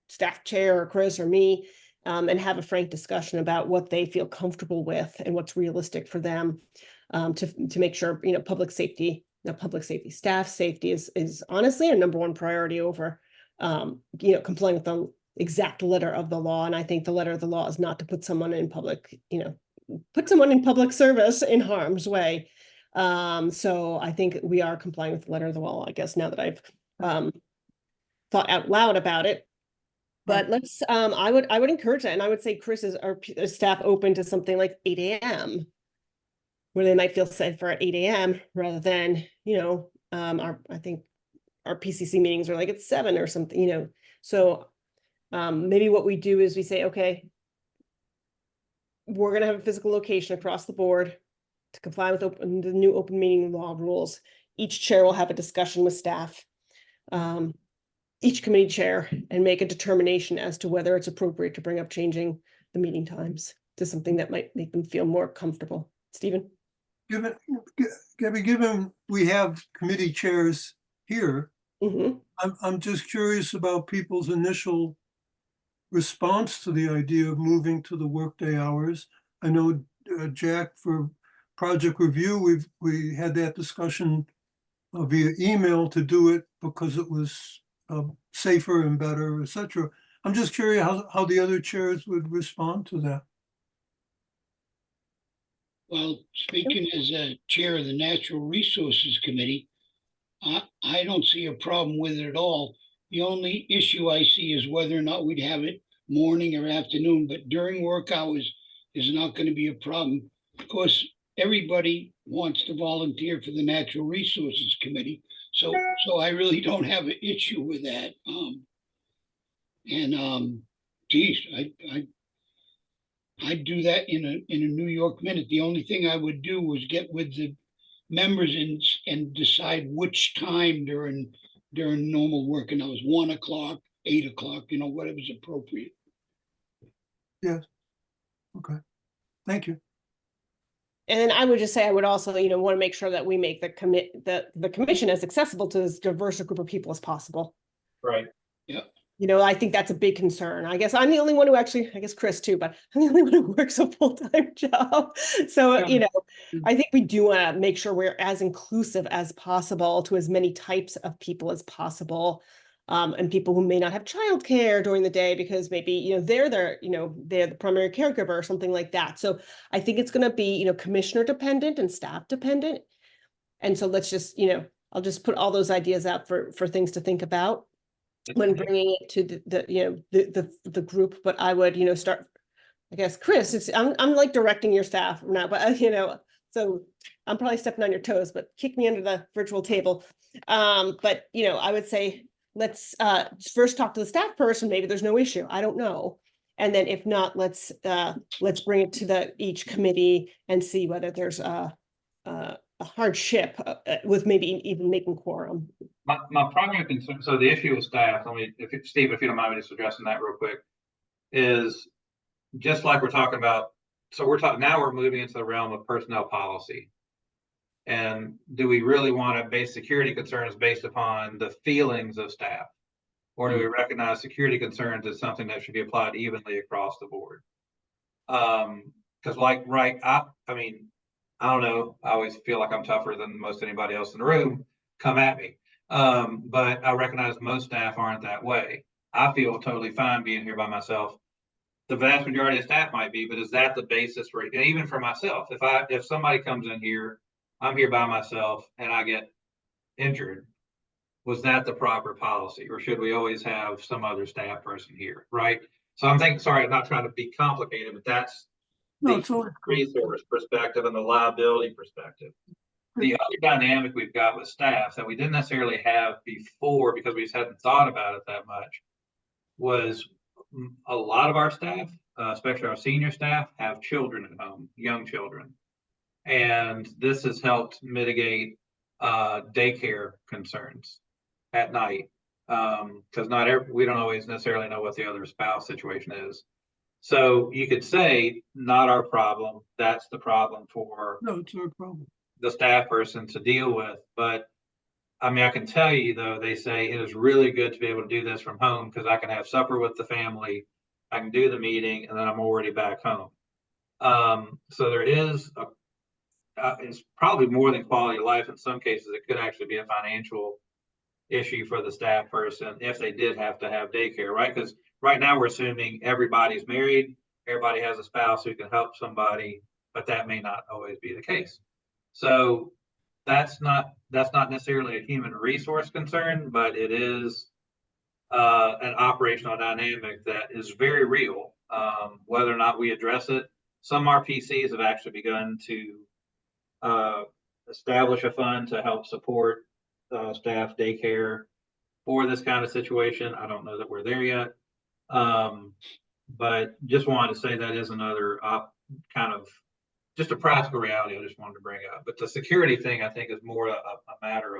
staff chair or Chris or me, and have a frank discussion about what they feel comfortable with and what's realistic for them, to make sure, public safety, staff safety is honestly a number one priority over, complying with the exact letter of the law. And I think the letter of the law is not to put someone in public, put someone in public service in harm's way. So I think we are complying with the letter of the law, I guess, now that I've thought out loud about it. But let's, I would encourage that. And I would say, Chris, is our staff open to something like 8 a.m. where they might feel safer at 8 a.m. rather than, I think our PCC meetings are like at 7 or something, so maybe what we do is we say, okay, we're going to have a physical location across the board to comply with the new open meeting law rules. Each chair will have a discussion with staff, each committee chair, and make a determination as to whether it's appropriate to bring up changing the meeting times to something that might make them feel more comfortable. Stephen? Gabby, given we have committee chairs here, Mm-hmm. I'm just curious about people's initial response to the idea of moving to the workday hours. I know, Jack, for project review, we had that discussion via email to do it because it was safer and better, etc. I'm just curious how the other chairs would respond to that. Well, speaking as a chair of the Natural Resources Committee, I don't see a problem with it at all. The only issue I see is whether or not we'd have it morning or afternoon, but during work hours is not going to be a problem. Of course, everybody wants to volunteer for the Natural Resources Committee, so I really don't have an issue with that. Geez, I'd do that in a New York minute. The only thing I would do was get with the members and decide which time during normal working hours, 1 o'clock, 8 o'clock, whatever's appropriate. Yes. Okay. Thank you. And then I would just say, I would also, want to make sure that we make the commission as accessible to as diverse a group of people as possible. Right. Yep. I think that's a big concern. I guess I'm the only one who actually, I guess Chris too, but I'm the only one who works a full-time job. So, Yeah. I think we do want to make sure we're as inclusive as possible to as many types of people as possible. And people who may not have childcare during the day because maybe, they're the primary caregiver or something like that. So I think it's going to be, commissioner dependent and staff dependent. And so let's just, I'll just put all those ideas out for things to think about when bringing it to the group. But I would, start, I guess, Chris, I'm like directing your staff now, but so I'm probably stepping on your toes, but kick me under the virtual table. But I would say, let's first talk to the staff person. Maybe there's no issue. I don't know. And then if not, let's bring it to each committee and see whether there's a hardship with maybe even making quorum. My primary concern, so the issue with staff, Steve, if you don't mind me just addressing that real quick, is just like we're talking about. So now we're moving into the realm of personnel policy. And do we really want to base security concerns based upon the feelings of staff? Or do we recognize security concerns as something that should be applied evenly across the board? Because I don't know, I always feel like I'm tougher than most anybody else in the room. Come at me. But I recognize most staff aren't that way. I feel totally fine being here by myself. The vast majority of staff might be, but is that the basis for it? And even for myself, if somebody comes in here, I'm here by myself and I get injured, was that the proper policy, or should we always have some other staff person here, right? So I'm thinking, sorry, I'm not trying to be complicated, but that's the resource perspective and the liability perspective. The other dynamic we've got with staff that we didn't necessarily have before because we just hadn't thought about it that much was a lot of our staff, especially our senior staff, have children at home, young children. And this has helped mitigate daycare concerns at night. Because we don't always necessarily know what the other spouse situation is. So you could say, not our problem. That's the problem for No, it's our problem. the staff person to deal with. But I mean, I can tell you though, they say it is really good to be able to do this from home because I can have supper with the family, I can do the meeting, and then I'm already back home. So there is it's probably more than quality of life. In some cases, it could actually be a financial issue for the staff person if they did have to have daycare, right? Because right now we're assuming everybody's married, everybody has a spouse who can help somebody, but that may not always be the case. So that's not necessarily a human resource concern, but it is an operational dynamic that is very real. Whether or not we address it, some RPCs have actually begun to establish a fund to help support staff daycare for this kind of situation. I don't know that we're there yet. But just wanted to say that is another kind of just a practical reality I just wanted to bring up. But the security thing, I think, is more a matter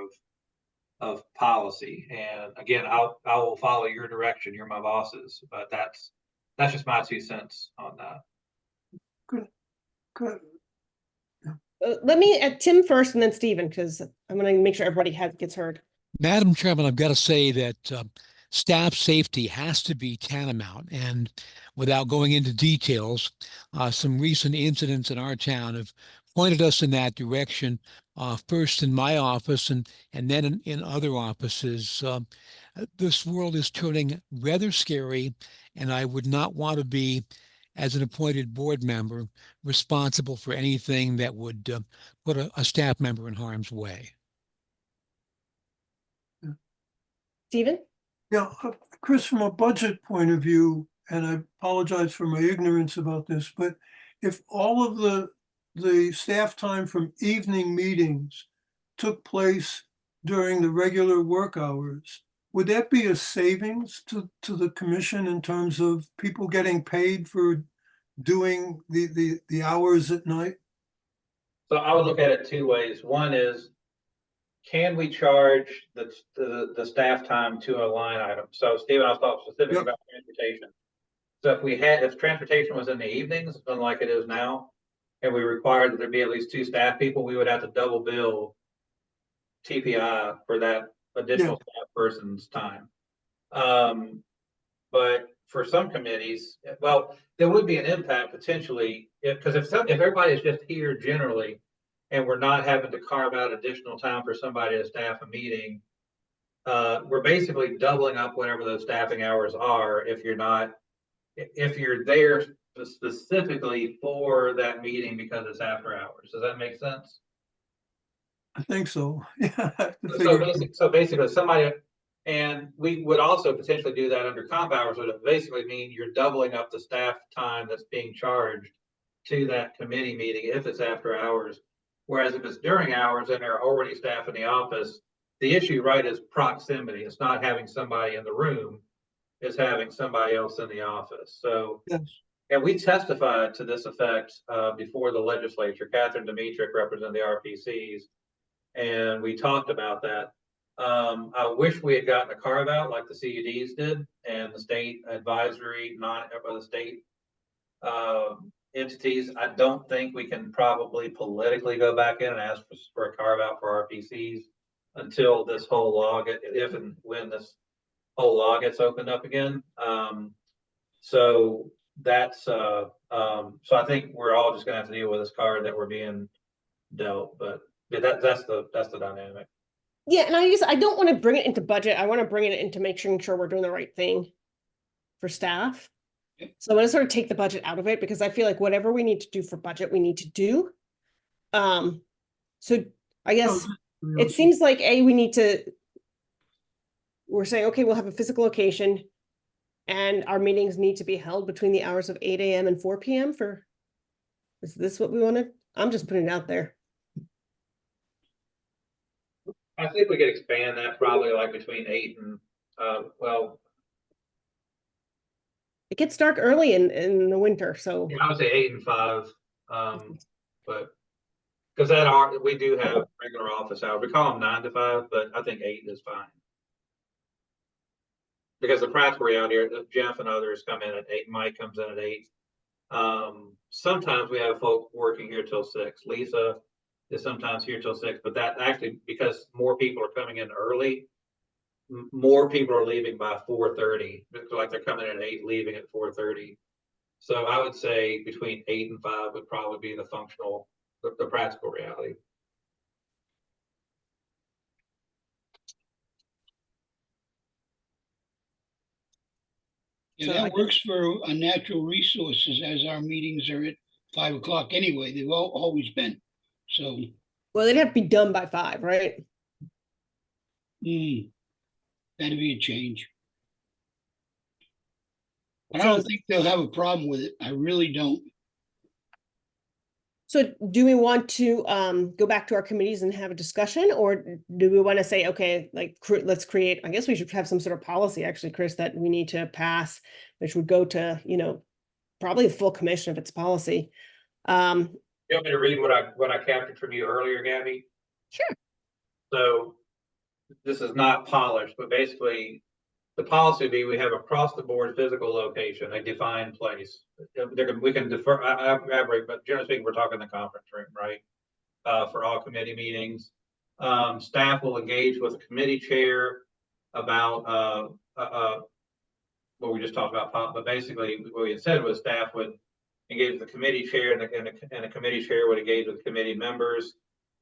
of policy. And again, I will follow your direction. You're my bosses, but that's just my 2 cents on that. Good. Let me Tim first and then Stephen, because I'm going to make sure everybody gets heard. Madam Chairman, I've got to say that staff safety has to be tantamount. And without going into details, some recent incidents in our town have pointed us in that direction. First in my office and then in other offices. This world is turning rather scary, and I would not want to be, as an appointed board member, responsible for anything that would put a staff member in harm's way. Stephen? Yeah, Chris, from a budget point of view, and I apologize for my ignorance about this, but if all of the staff time from evening meetings took place during the regular work hours, would that be a savings to the commission in terms of people getting paid for doing the hours at night? So I would look at it 2 ways. One is, can we charge the staff time to a line item? So Stephen, I'll talk specifically about transportation. So if transportation was in the evenings, unlike it is now, and we required that there be at least 2 staff people, we would have to double bill TPI for that additional staff person's time. But for some committees, well, there would be an impact potentially because if everybody is just here generally, and we're not having to carve out additional time for somebody to staff a meeting, we're basically doubling up whatever those staffing hours are if you're there specifically for that meeting because it's after hours. Does that make sense? I think so. Yeah. So basically somebody, and we would also potentially do that under comp hours, would basically mean you're doubling up the staff time that's being charged to that committee meeting if it's after hours. Whereas if it's during hours and they're already staff in the office, the issue, right, is proximity. It's not having somebody in the room, it's having somebody else in the office. So, Yes. And we testified to this effect before the legislature. Catherine Demetrick represented the RPCs, and we talked about that. I wish we had gotten a carve out like the CUDs did and the state advisory, not the state entities. I don't think we can probably politically go back in and ask for a carve out for RPCs until this whole law if and when this whole law gets opened up again. So that's so I think we're all just gonna have to deal with this card that we're being dealt, but that's the dynamic. Yeah, and I don't want to bring it into budget. I want to bring it into making sure we're doing the right thing for staff. So I want to sort of take the budget out of it because I feel like whatever we need to do for budget, we need to do. So I guess it seems like we're saying, okay, we'll have a physical location and our meetings need to be held between the hours of 8 a.m. and 4 p.m. Is this what we wanted? I'm just putting it out there. I think we could expand that probably like between 8 and it gets dark early in the winter, so I would say 8 and 5. But Because we do have regular office hours. We call them 9 to 5, but I think 8 is fine. Because the practical reality, Jeff and others come in at 8, Mike comes in at 8. Sometimes we have folk working here till 6. Lisa is sometimes here till 6, but that actually, because more people are coming in early, more people are leaving by 4:30. Like they're coming in at 8, leaving at 4:30. So I would say between 8 and 5 would probably be the practical reality. Yeah, So I that works for natural resources, as our meetings are at 5 o'clock anyway. They've always been. So, Well, they'd have to be done by 5, right? that'd be a change. But I So- don't think they'll have a problem with it. I really don't. So do we want to go back to our committees and have a discussion, or do we want to say, okay, like let's create, I guess we should have some sort of policy actually, Chris, that we need to pass, which would go to, probably the full commission if it's policy. You want me to read what I captured from you earlier, Gabby? Sure. So this is not polished, but basically the policy would be we have across the board physical location, a defined place. We can defer, but generally speaking, we're talking the conference room, right? For all committee meetings. Staff will engage with the committee chair about what we just talked about, but basically what we had said was staff would engage with the committee chair and the committee chair would engage with committee members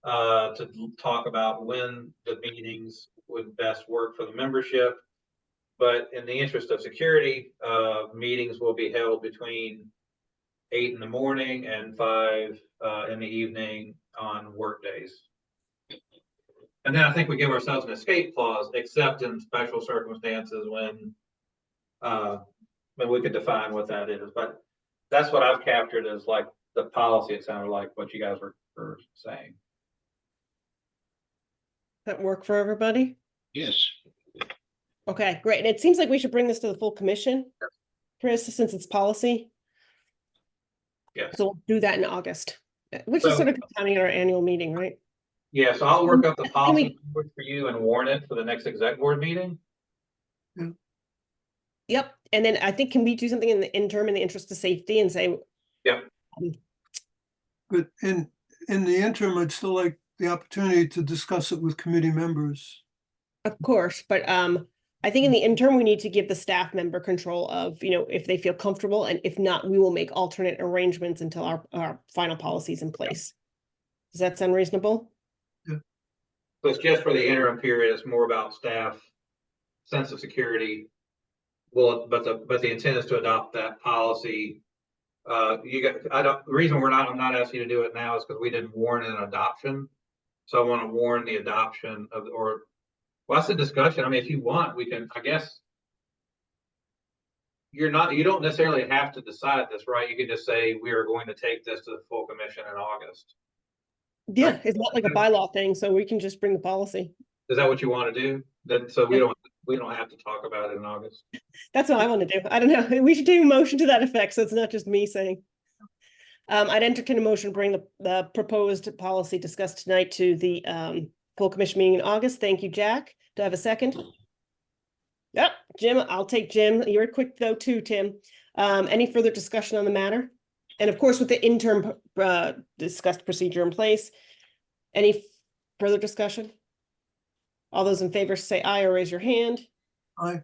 to talk about when the meetings would best work for the membership. But in the interest of security, meetings will be held between 8 in the morning and 5 in the evening on work days. And then I think we give ourselves an escape clause, except in special circumstances when we could define what that is. But that's what I've captured as like the policy. It sounded like what you guys were saying. That work for everybody? Yes. Okay, great. And it seems like we should bring this to the full commission, Chris, since it's policy. Yes. So we'll do that in August, which is So- sort of timing our annual meeting, right? Yeah, so I'll work up the Can policy for you and warn it for the next exec board meeting. Yep. And then I think, can we do something in the interim in the interest of safety and say, But in the interim, I'd still like the opportunity to discuss it with committee members. of course, but I think in the interim, we need to give the staff member control of, if they feel comfortable, and if not, we will make alternate arrangements until our final policy is in place. Does that sound reasonable? So it's just for the interim period. It's more about staff sense of security. Well, but the intent is to adopt that policy. The reason I'm not asking you to do it now is because we didn't warn an adoption. So I want to warn the adoption well, that's a discussion. I mean, if you want, we can, I guess. You don't necessarily have to decide this, right? You can just say, we are going to take this to the full commission in August. Yeah, it's not like a bylaw thing, so we can just bring the policy. Is that what you want to do? Then, so we don't have to talk about it in August. That's what I want to do. I don't know. We should do a motion to that effect, so it's not just me saying. I'd entertain a motion to bring the proposed policy discussed tonight to the full commission meeting in August. Thank you, Jack. Do I have a second? Yep, Jim, I'll take Jim. You're quick though too, Tim. Any further discussion on the matter? And of course, with the interim discussed procedure in place, any further discussion? All those in favor say aye or raise your hand. Aye.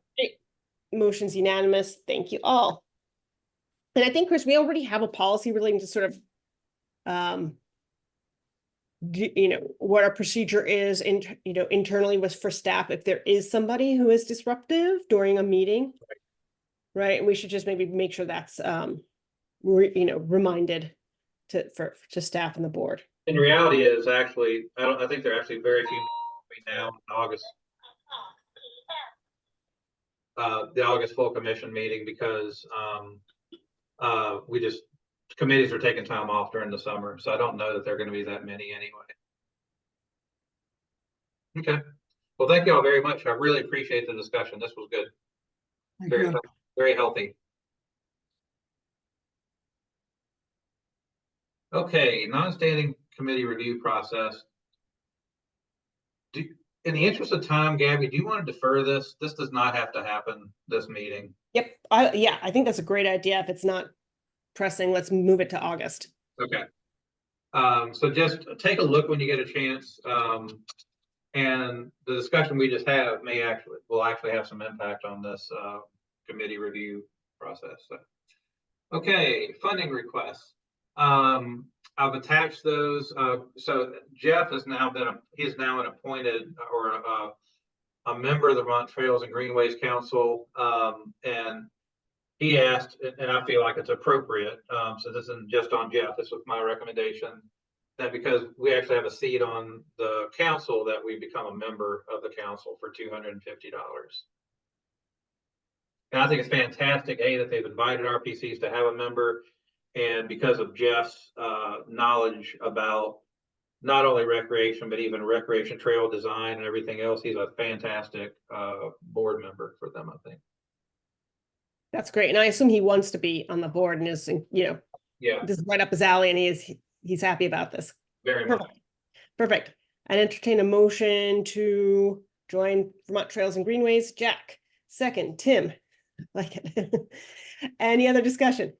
Motion's unanimous. Thank you all. And I think, Chris, we already have a policy relating to sort of, what our procedure is, internally was for staff if there is somebody who is disruptive during a meeting. Right, and we should just maybe make sure that's, reminded to staff and the board. And the reality is actually, I think there are actually very few between now and August. The August full commission meeting, because committees are taking time off during the summer, so I don't know that there are going to be that many anyway. Okay, well, thank you all very much. I really appreciate the discussion. This was good. Thank Very, you. very healthy. Okay, non-standing committee review process. In the interest of time, Gabby, do you want to defer this? This does not have to happen this meeting. Yep, yeah, I think that's a great idea. If it's not pressing, let's move it to August. Okay. So just take a look when you get a chance. And the discussion we just have will actually have some impact on this committee review process. So. Okay, funding requests. I've attached those. So Jeff has now he's now an appointed or a member of the Vermont Trails and Greenways Council. And he asked, and I feel like it's appropriate. So this isn't just on Jeff, this was my recommendation, that because we actually have a seat on the council, that we become a member of the council for $250. And I think it's fantastic, that they've invited RPCs to have a member. And because of Jeff's knowledge about not only recreation, but even recreation trail design and everything else, he's a fantastic board member for them, I think. That's great. And I assume he wants to be on the board and is, yeah, this is right up his alley, and he's happy about this. Very much. Perfect. I'd entertain a motion to join Vermont Trails and Greenways. Jack, second. Tim, like it. Any other discussion?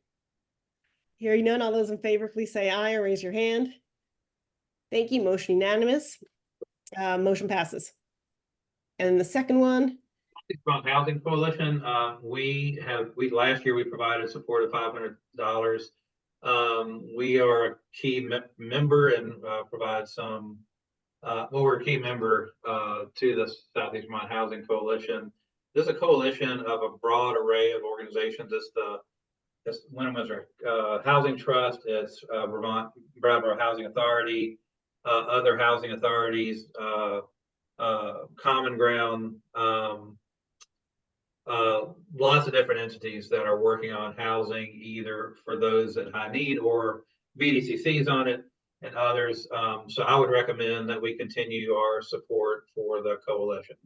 Hearing none, all those in favor, please say aye or raise your hand. Thank you. Motion unanimous. Motion passes. And the second one. Vermont Housing Coalition. Last year we provided support of $500. We are a key member and provide some. We're a key member to the Southeast Vermont Housing Coalition. This is a coalition of a broad array of organizations. It's Wyndham Housing Trust. It's Vermont Brattleboro Housing Authority, other housing authorities, Common Ground. Lots of different entities that are working on housing, either for those at high need or VDCCs on it and others. So I would recommend that we continue our support for the coalition.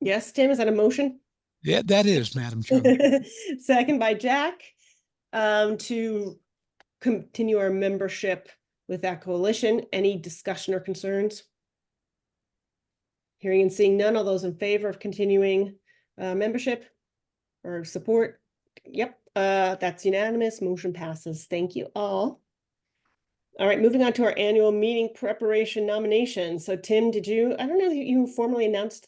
Yes, Tim, is that a motion? Yeah, that is, Madam Chairman. Second by Jack, to continue our membership with that coalition. Any discussion or concerns? Hearing and seeing none, all those in favor of continuing membership or support? Yep, that's unanimous. Motion passes. Thank you all. All right, moving on to our annual meeting preparation nomination. So Tim, I don't know that you formally announced.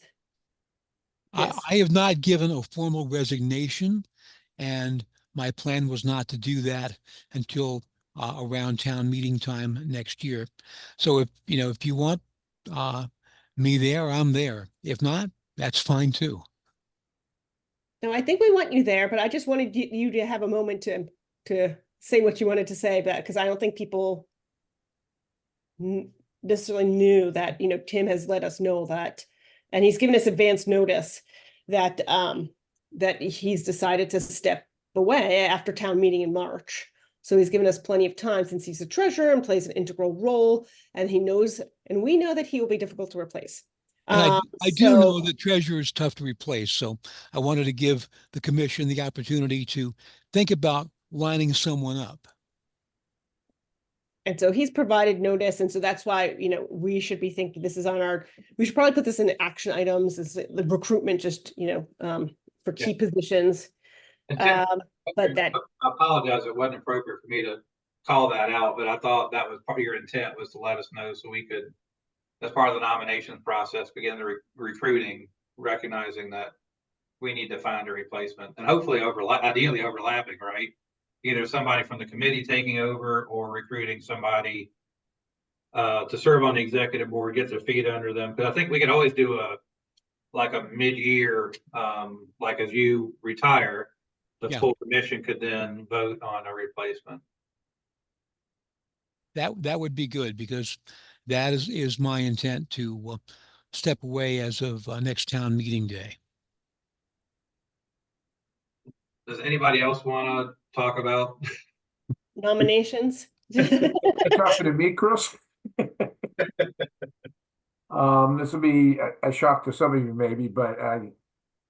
Yes. I have not given a formal resignation, and my plan was not to do that until around town meeting time next year. So if you want me there, I'm there. If not, that's fine too. No, I think we want you there, but I just wanted you to have a moment to say what you wanted to say, but because I don't think people necessarily knew that, Tim has let us know that, and he's given us advance notice that that he's decided to step away after town meeting in March. So he's given us plenty of time, since he's a treasurer and plays an integral role, and he knows, and we know that he will be difficult to replace. And I do know that treasurer is tough to replace. So I wanted to give the commission the opportunity to think about lining someone up. And so he's provided notice. And so that's why, we should be thinking this is we should probably put this in action items, is the recruitment, just, for key positions. But that, I apologize. It wasn't appropriate for me to call that out, but I thought that was part of your intent, was to let us know so we could, as part of the nomination process, begin the recruiting, recognizing that we need to find a replacement, and hopefully ideally overlapping, right? Either somebody from the committee taking over or recruiting somebody to serve on the executive board, get their feet under them. Because I think we could always do a mid-year, like as you retire, the full commission could then vote on a replacement. That would be good, because that is my intent to step away as of next town meeting day. Does anybody else want to talk about nominations? You're talking to me, Chris? This will be a shock to some of you maybe, but I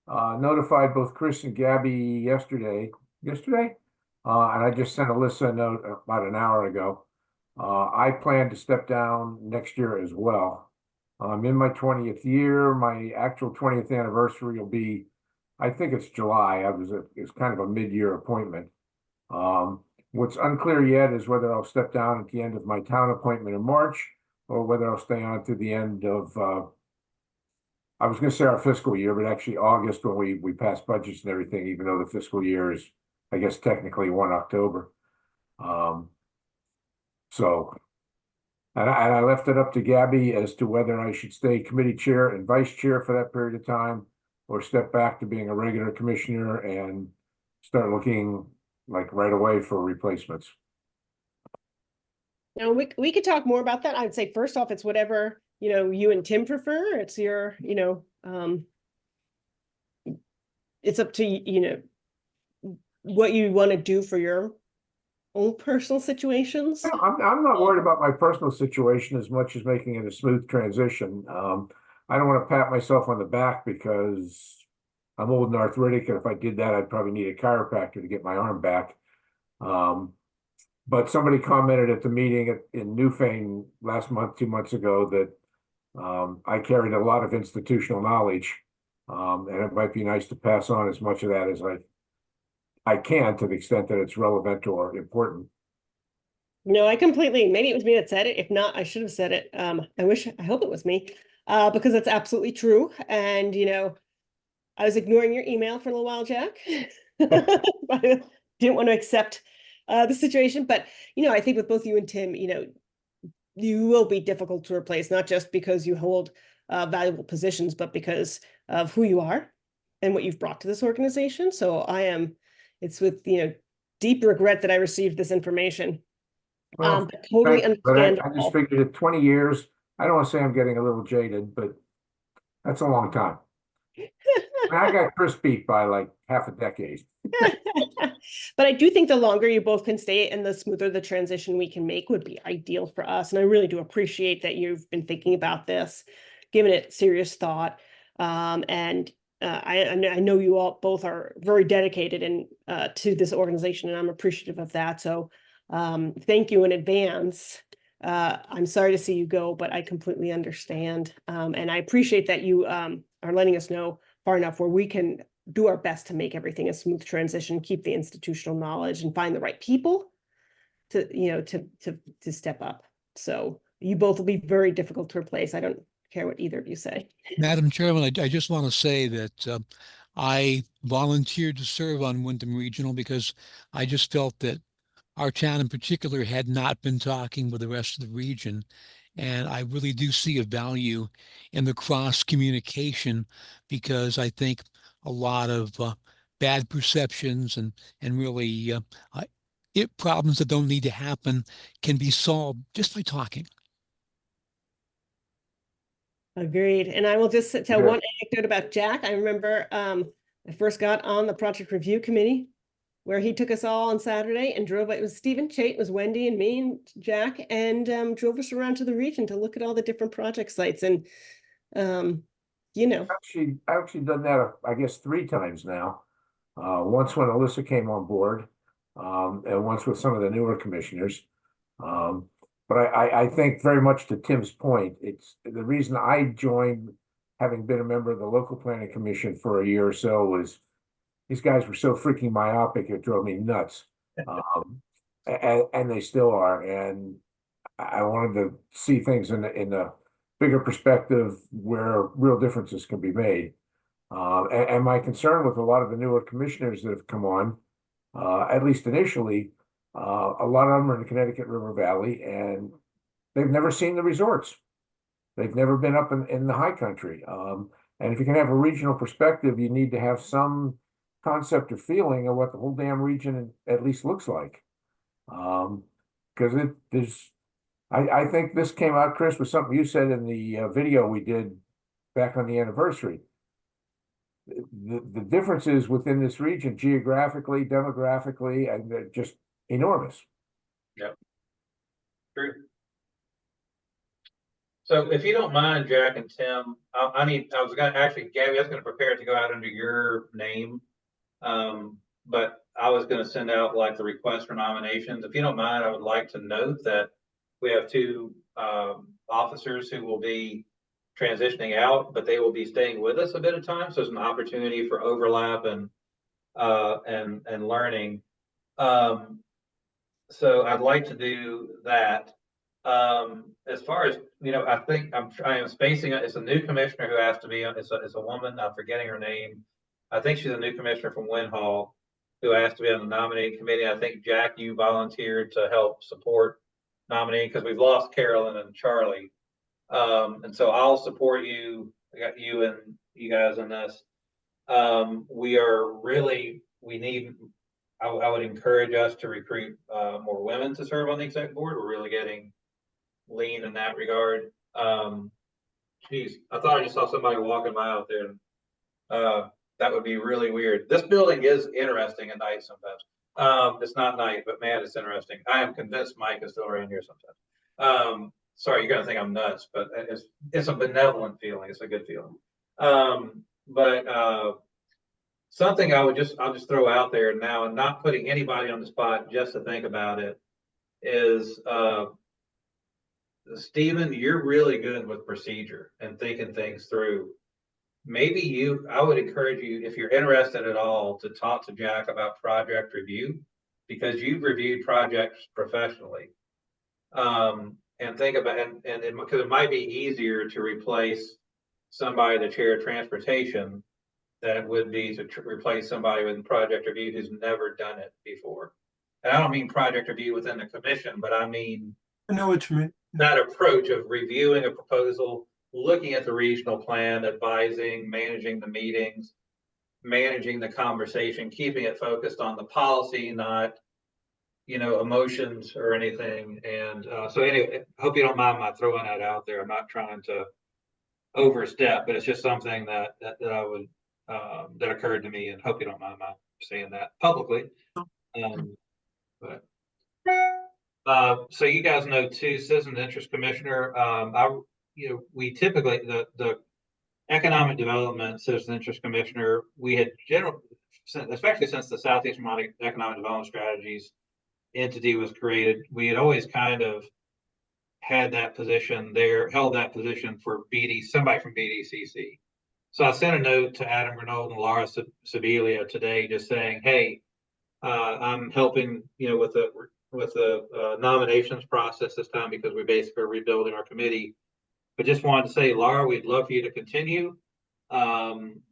notified both Chris and Gabby yesterday And I just sent Alyssa a note about an hour ago. I plan to step down next year as well. I'm in my 20th year. My actual 20th anniversary will be, I think it's July. It's kind of a mid-year appointment. What's unclear yet is whether I'll step down at the end of my town appointment in March or whether I'll stay on to the end of, I was going to say our fiscal year, but actually August when we pass budgets and everything, even though the fiscal year is, I guess, technically 1 October. So, and I left it up to Gabby as to whether I should stay committee chair and vice chair for that period of time or step back to being a regular commissioner and start looking like right away for replacements. Now, we could talk more about that. I'd say first off, it's whatever, you and Tim prefer. It's your, it's up to, what you want to do for your own personal situations. I'm not worried about my personal situation as much as making it a smooth transition. I don't want to pat myself on the back because I'm old and arthritic, and if I did that, I'd probably need a chiropractor to get my arm back. But somebody commented at the meeting in Newfane last month, 2 months ago, that I carried a lot of institutional knowledge, and it might be nice to pass on as much of that as I can to the extent that it's relevant or important. No, I completely, maybe it was me that said it. If not, I should have said it. I hope it was me, because it's absolutely true. And, I was ignoring your email for a little while, Jack. I didn't want to accept the situation, but, I think with both you and Tim, you will be difficult to replace, not just because you hold valuable positions, but because of who you are and what you've brought to this organization. So it's with, deep regret that I received this information. Well, But totally but I just understandable. figured at 20 years, I don't want to say I'm getting a little jaded, but that's a long time. I got Chris beat by like half a decade. But I do think the longer you both can stay and the smoother the transition we can make would be ideal for us. And I really do appreciate that you've been thinking about this, given it serious thought. And I know you all both are very dedicated to this organization, and I'm appreciative of that. So thank you in advance. I'm sorry to see you go, but I completely understand. And I appreciate that you are letting us know far enough where we can do our best to make everything a smooth transition, keep the institutional knowledge, and find the right people to step up. So you both will be very difficult to replace. I don't care what either of you say. Madam Chairman, I just want to say that I volunteered to serve on Wyndham Regional because I just felt that our town in particular had not been talking with the rest of the region. And I really do see a value in the cross communication because I think a lot of bad perceptions and really problems that don't need to happen can be solved just by talking. Agreed. And I will just tell Yeah. one anecdote about Jack. I remember I first got on the project review committee where he took us all on Saturday and drove. It was Stephen Chait, it was Wendy and me and Jack, and drove us around to the region to look at all the different project sites. And I've actually done that, I guess, 3 times now. Once when Alyssa came on board, and once with some of the newer commissioners. But I think very much to Tim's point, it's the reason I joined, having been a member of the local planning commission for a year or so, was these guys were so freaking myopic, it drove me nuts. And they still are. And I wanted to see things in a bigger perspective where real differences can be made. And my concern with a lot of the newer commissioners that have come on, at least initially, a lot of them are in the Connecticut River Valley, and they've never seen the resorts. They've never been up in the high country. And if you can have a regional perspective, you need to have some concept or feeling of what the whole damn region at least looks like. Because I think this came out, Chris, with something you said in the video we did back on the anniversary. The differences within this region, geographically, demographically, and they're just enormous. Yep. True. So if you don't mind, Jack and Tim, Gabby, I was going to prepare to go out under your name. but I was gonna send out like the request for nominations. If you don't mind, I would like to note that we have two officers who will be transitioning out, but they will be staying with us a bit of time. So there's an opportunity for overlap and learning. So I'd like to do that. As far as, I think I am spacing it. It's a new commissioner who has to be, it's a woman, I'm forgetting her name. I think she's a new commissioner from Win Hall who has to be on the nominating committee. I think Jack, you volunteered to help support nominating because we've lost Carolyn and Charlie. And so I'll support you. I got you and you guys in this. I would encourage us to recruit more women to serve on the executive board. We're really getting lean in that regard. Geez, I thought I just saw somebody walking by out there. That would be really weird. This building is interesting at night sometimes. It's not night, but man, it's interesting. I am convinced Mike is still around here sometimes. Sorry, you're gonna think I'm nuts, but it's a benevolent feeling. It's a good feeling. Something I'll just throw out there now, and not putting anybody on the spot, just to think about it, is Stephen, you're really good with procedure and thinking things through. I would encourage you, if you're interested at all, to talk to Jack about project review, because you've reviewed projects professionally. And think about, because it might be easier to replace somebody, the chair of transportation, than it would be to replace somebody with project review who's never done it before. And I don't mean project review within the commission, but I mean, I know what you mean. That approach of reviewing a proposal, looking at the regional plan, advising, managing the meetings, managing the conversation, keeping it focused on the policy, not, emotions or anything. And so anyway, I hope you don't mind my throwing that out there. I'm not trying to overstep, but it's just something that I would, that occurred to me, and hope you don't mind my saying that publicly. So you guys know too, Citizen Interest Commissioner, we typically, the Economic Development Citizen Interest Commissioner, we had especially since the Southeast Vermont Economic Development Strategies entity was created, we had always kind of had that position there, held that position for somebody from BDCC. So I sent a note to Adam Renaud and Laura Sibilia today, just saying, hey, I'm helping, with the nominations process this time, because we basically are rebuilding our committee. But just wanted to say, Laura, we'd love for you to continue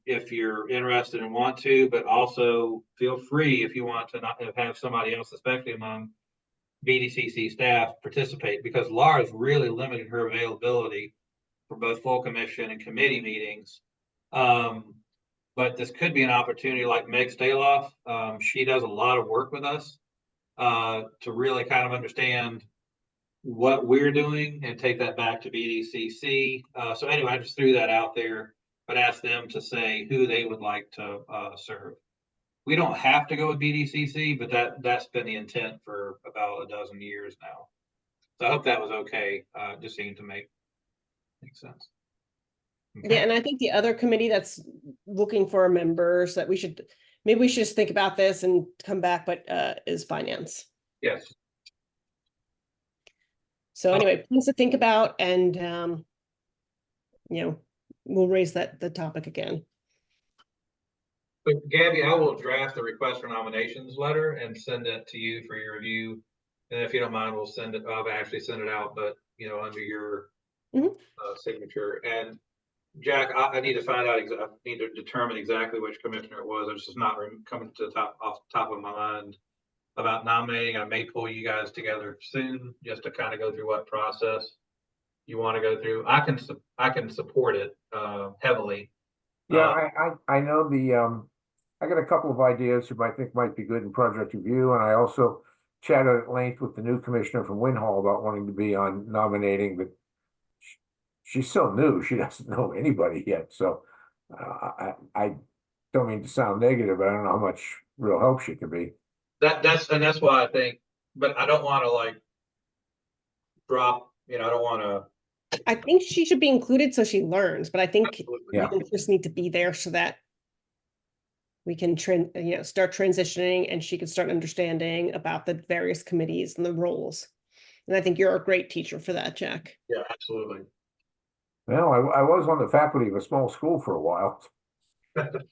if you're interested and want to, but also feel free if you want to not have somebody else, especially among BDCC staff, participate, because Laura's really limited her availability for both full commission and committee meetings. But this could be an opportunity, like Meg Staloff. She does a lot of work with us to really kind of understand what we're doing and take that back to BDCC. So anyway, I just threw that out there, but asked them to say who they would like to serve. We don't have to go with BDCC, but that's been the intent for about a dozen years now. So I hope that was okay. Just seemed to make sense. Okay. Yeah, and I think the other committee that's looking for members that maybe we should just think about this and come back, but is finance. Yes. So anyway, things to think about, and we'll raise the topic again. But Gabby, I will draft the request for nominations letter and send it to you for your review. And if you don't mind, we'll send it. I'll actually send it out, but under your signature. And Jack, I need to find out. I need to determine exactly which commissioner it was. It's just not coming to off the top of my mind about nominating. I may pull you guys together soon just to kind of go through what process you want to go through. I can support it heavily. Yeah, I know I got a couple of ideas who I think might be good in project review, and I also chatted at length with the new commissioner from Win Hall about wanting to be on nominating, but she's so new, she doesn't know anybody yet. So I don't mean to sound negative, but I don't know how much real help she could be. That's why I think, but I don't want to drop, I don't want to. I think she should be included so she learns, but I think Absolutely. Yeah. we just need to be there so that we can start transitioning and she can start understanding about the various committees and the roles. And I think you're a great teacher for that, Jack. Yeah, absolutely. Well, I was on the faculty of a small school for a while. It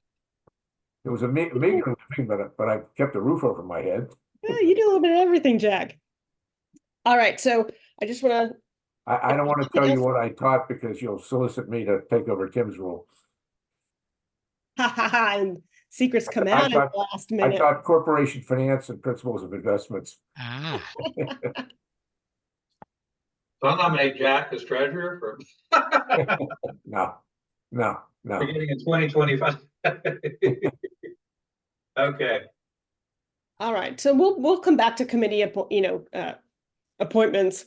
was a meager living, but I kept a roof over my head. Yeah, you do a little bit of everything, Jack. All right, so I just want to. I don't want to tell you what I taught because you'll solicit me to take over Tim's role. And secrets come I out thought- at the last I minute. taught corporation finance and principles of investments. Ah, So I'll nominate Jack as treasurer for No. beginning in 2025. Okay, All right, so we'll come back to committee appointments,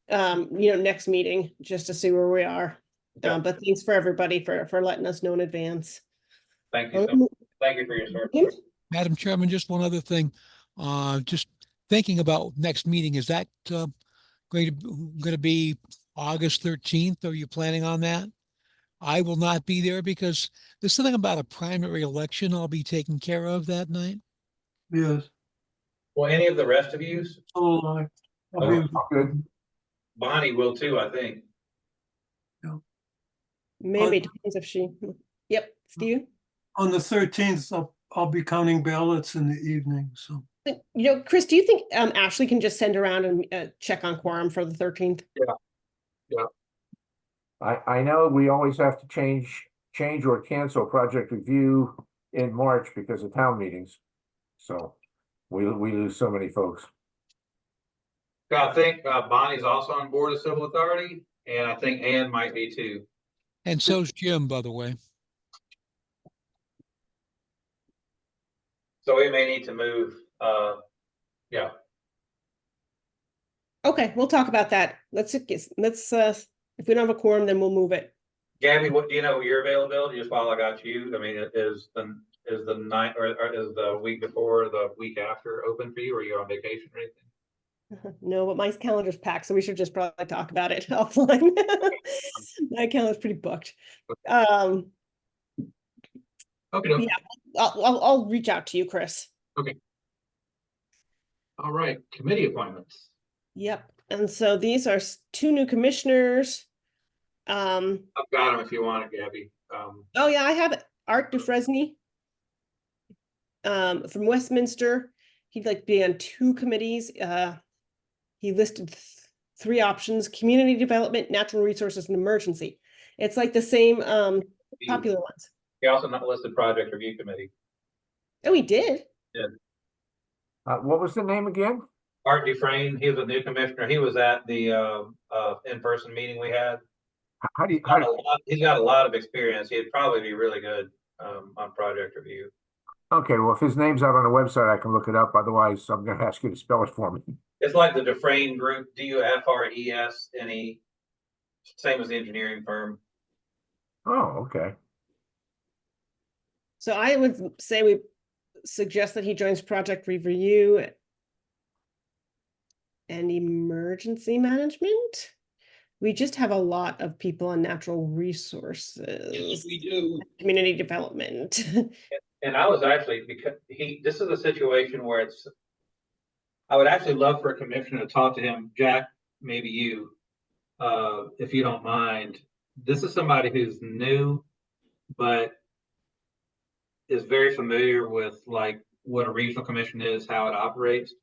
next meeting, just to see where we are. Yeah. But thanks for everybody for letting us know in advance. thank you so much. Thank you for your service. Madam Chairman, just one other thing. Just thinking about next meeting, is that going to be August 13th? Are you planning on that? I will not be there because there's something about a primary election I'll be taking care of that night. Yes. Well, any of the rest of you, So I'll be, Good. Bonnie will too, I think. Maybe depends if she. Yep, Steve. on the 13th, I'll be counting ballots in the evening, so. Chris, do you think Ashley can just send around and check on quorum for the 13th? I know we always have to change or cancel project review in March because of town meetings. So we lose so many folks. I think Bonnie's also on board of civil authority, and I think Ann might be too. And so's Jim, by the way. So we may need to move, yeah. Okay, we'll talk about that. Let's if we don't have a quorum, then we'll move it. Gabby, what do you know your availability just while I got you? I mean, is the night or is the week before, the week after open for you, or are you on vacation or anything? No, but my calendar's packed, so we should just probably talk about it offline. My calendar's pretty booked. Okay. Yeah, I'll reach out to you, Chris. All right, committee appointments. Yep. And so these are two new commissioners. I've got them if you want it, Gabby. Oh yeah, I have it. Art Dufresne from Westminster. He'd like to be on two committees. He listed three options: community development, natural resources, and emergency. It's like the same popular ones. He also not listed project review committee. Oh, he did? What was the name again? Art Dufresne, he was a new commissioner. He was at the in-person meeting we had. He's got a lot of experience. He'd probably be really good on project review. Okay, well, if his name's out on the website, I can look it up. Otherwise, I'm going to ask you to spell it for me. It's like the Dufresne Group, Dufresne, same as the engineering firm. Oh, okay. So I would say we suggest that he joins project review and emergency management. We just have a lot of people on natural resources. Yes, we do. Community development. And I was actually, because this is a situation where I would actually love for a commissioner to talk to him, Jack, maybe you, if you don't mind. This is somebody who's new, but is very familiar with like what a regional commission is, how it operates.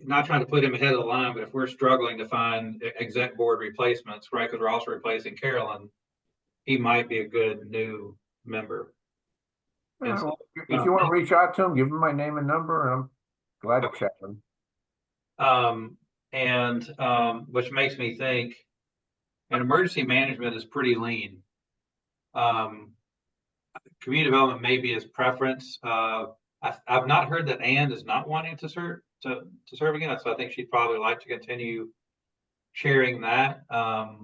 Not trying to put him ahead of the line, but if we're struggling to find exec board replacements, right, because we're also replacing Carolyn, he might be a good new member. And so, If you want to reach out to him, give him my name and number, and I'm glad to chat with him. Which makes me think, and emergency management is pretty lean. Community development may be his preference. I've not heard that Ann is not wanting to serve again, so I think she'd probably like to continue chairing that. But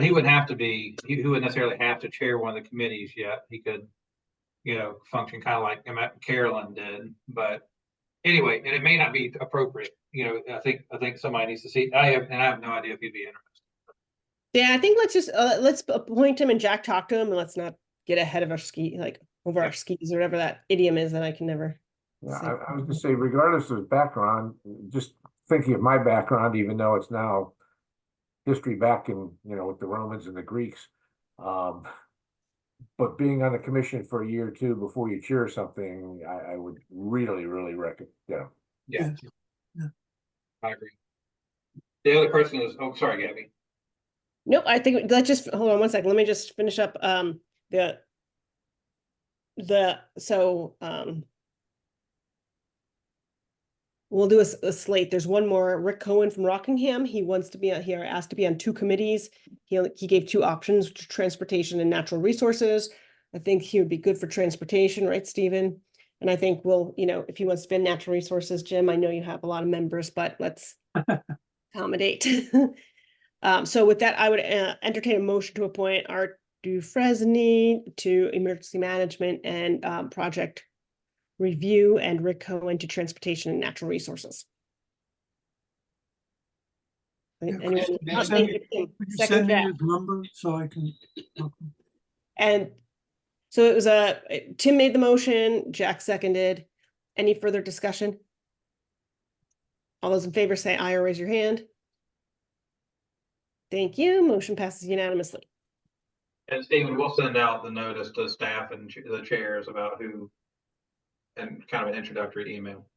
he wouldn't have to be. He wouldn't necessarily have to chair one of the committees yet. He could, function kind of like Carolyn did. But anyway, and it may not be appropriate. I think somebody needs to see. I have no idea if he'd be interested. Yeah, I think let's appoint him and Jack talk to him, and let's not get ahead of our over our skis or whatever that idiom is that I can never. Yeah, say. I was gonna say, regardless of background, just thinking of my background, even though it's now history back in, with the Romans and the Greeks. But being on the commission for a year or two before you chair something, I would really, really recommend, Yeah, Yeah. I agree. The other person is, oh, sorry, Gabby. Nope, I think let's just hold on one second. Let me just finish up we'll do a slate. There's one more, Rick Cohen from Rockingham. He wants to be on here, asked to be on 2 committees. He gave 2 options, transportation and natural resources. I think he would be good for transportation, right, Stephen? And I think if he wants to spend natural resources, Jim, I know you have a lot of members, but let's accommodate. So with that, I would entertain a motion to appoint Art Dufresne to emergency management and project review, and Rick Cohen to transportation and natural resources. Yeah, Anyone? could you Oh, send thank me- you, Tim. Could you Second send me Jack. his number so I can? Okay. And so it was Tim made the motion, Jack seconded. Any further discussion? All those in favor say aye or raise your hand. Thank you. Motion passes unanimously. And Stephen, we'll send out the notice to staff and the chairs about who, and kind of an introductory email.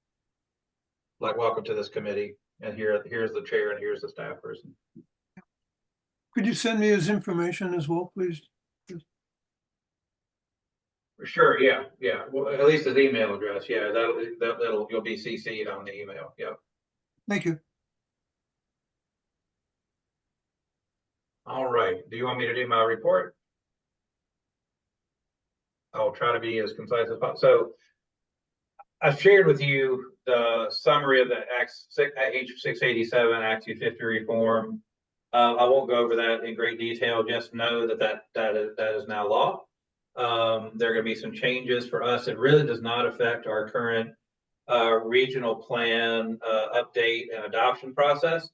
Like, welcome to this committee, and here's the chair and here's the staff person. Could you send me his information as well, please? Sure, yeah. Well, at least his email address, yeah, you'll be CC'd on the email, yeah. Thank you. All right, do you want me to do my report? I'll try to be as concise as possible. So I shared with you the summary of the H687 Act 250 reform. I won't go over that in great detail. Just know that is now law. There are going to be some changes for us. It really does not affect our current regional plan update and adoption process.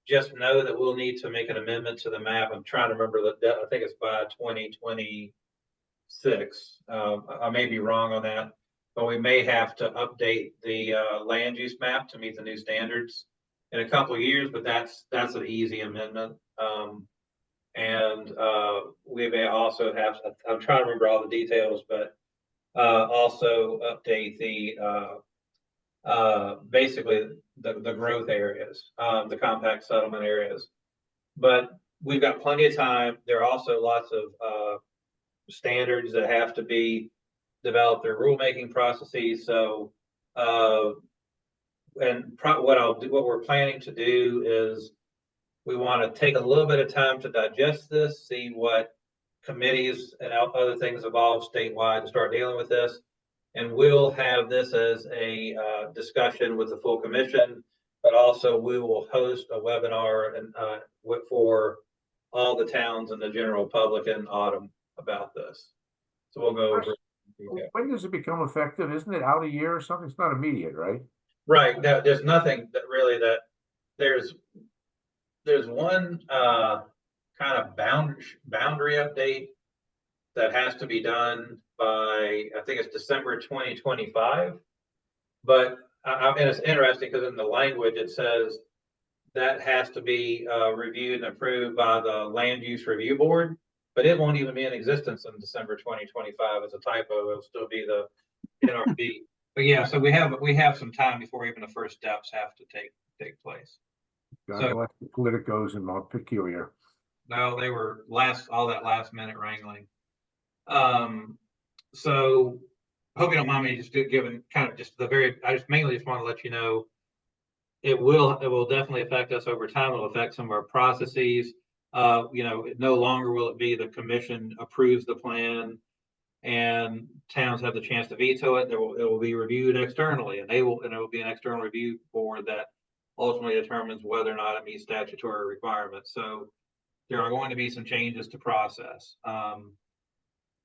Just know that we'll need to make an amendment to the map. I'm trying to remember that. I think it's by 2026. I may be wrong on that, but we may have to update the land use map to meet the new standards in a couple of years. But that's an easy amendment. We may also have. I'm trying to remember all the details, but also update the basically the growth areas, the compact settlement areas. But we've got plenty of time. There are also lots of standards that have to be developed through rulemaking processes. So, what we're planning to do is we want to take a little bit of time to digest this, see what committees and other things evolve statewide to start dealing with this. And we'll have this as a discussion with the full commission, but also we will host a webinar and for all the towns and the general public in autumn about this. So we'll go over. when does it become effective? Isn't it out a year or something? It's not immediate, right? Right. No, there's nothing that really there's one kind of boundary update that has to be done by, I think it's December 2025. But and it's interesting because in the language it says that has to be reviewed and approved by the Land Use Review Board, but it won't even be in existence in December 2025. It's a typo. It'll still be the NRB. But yeah, so we have some time before even the first steps have to take place. God bless the politicos in Montpelier. No, they were all that last minute wrangling. So hope you don't mind me just giving kind of just I mainly want to let you know it will definitely affect us over time. It'll affect some of our processes. No longer will it be the commission approves the plan and towns have the chance to veto it. It will be reviewed externally, and it will be an external review board that ultimately determines whether or not it meets statutory requirements. So there are going to be some changes to process.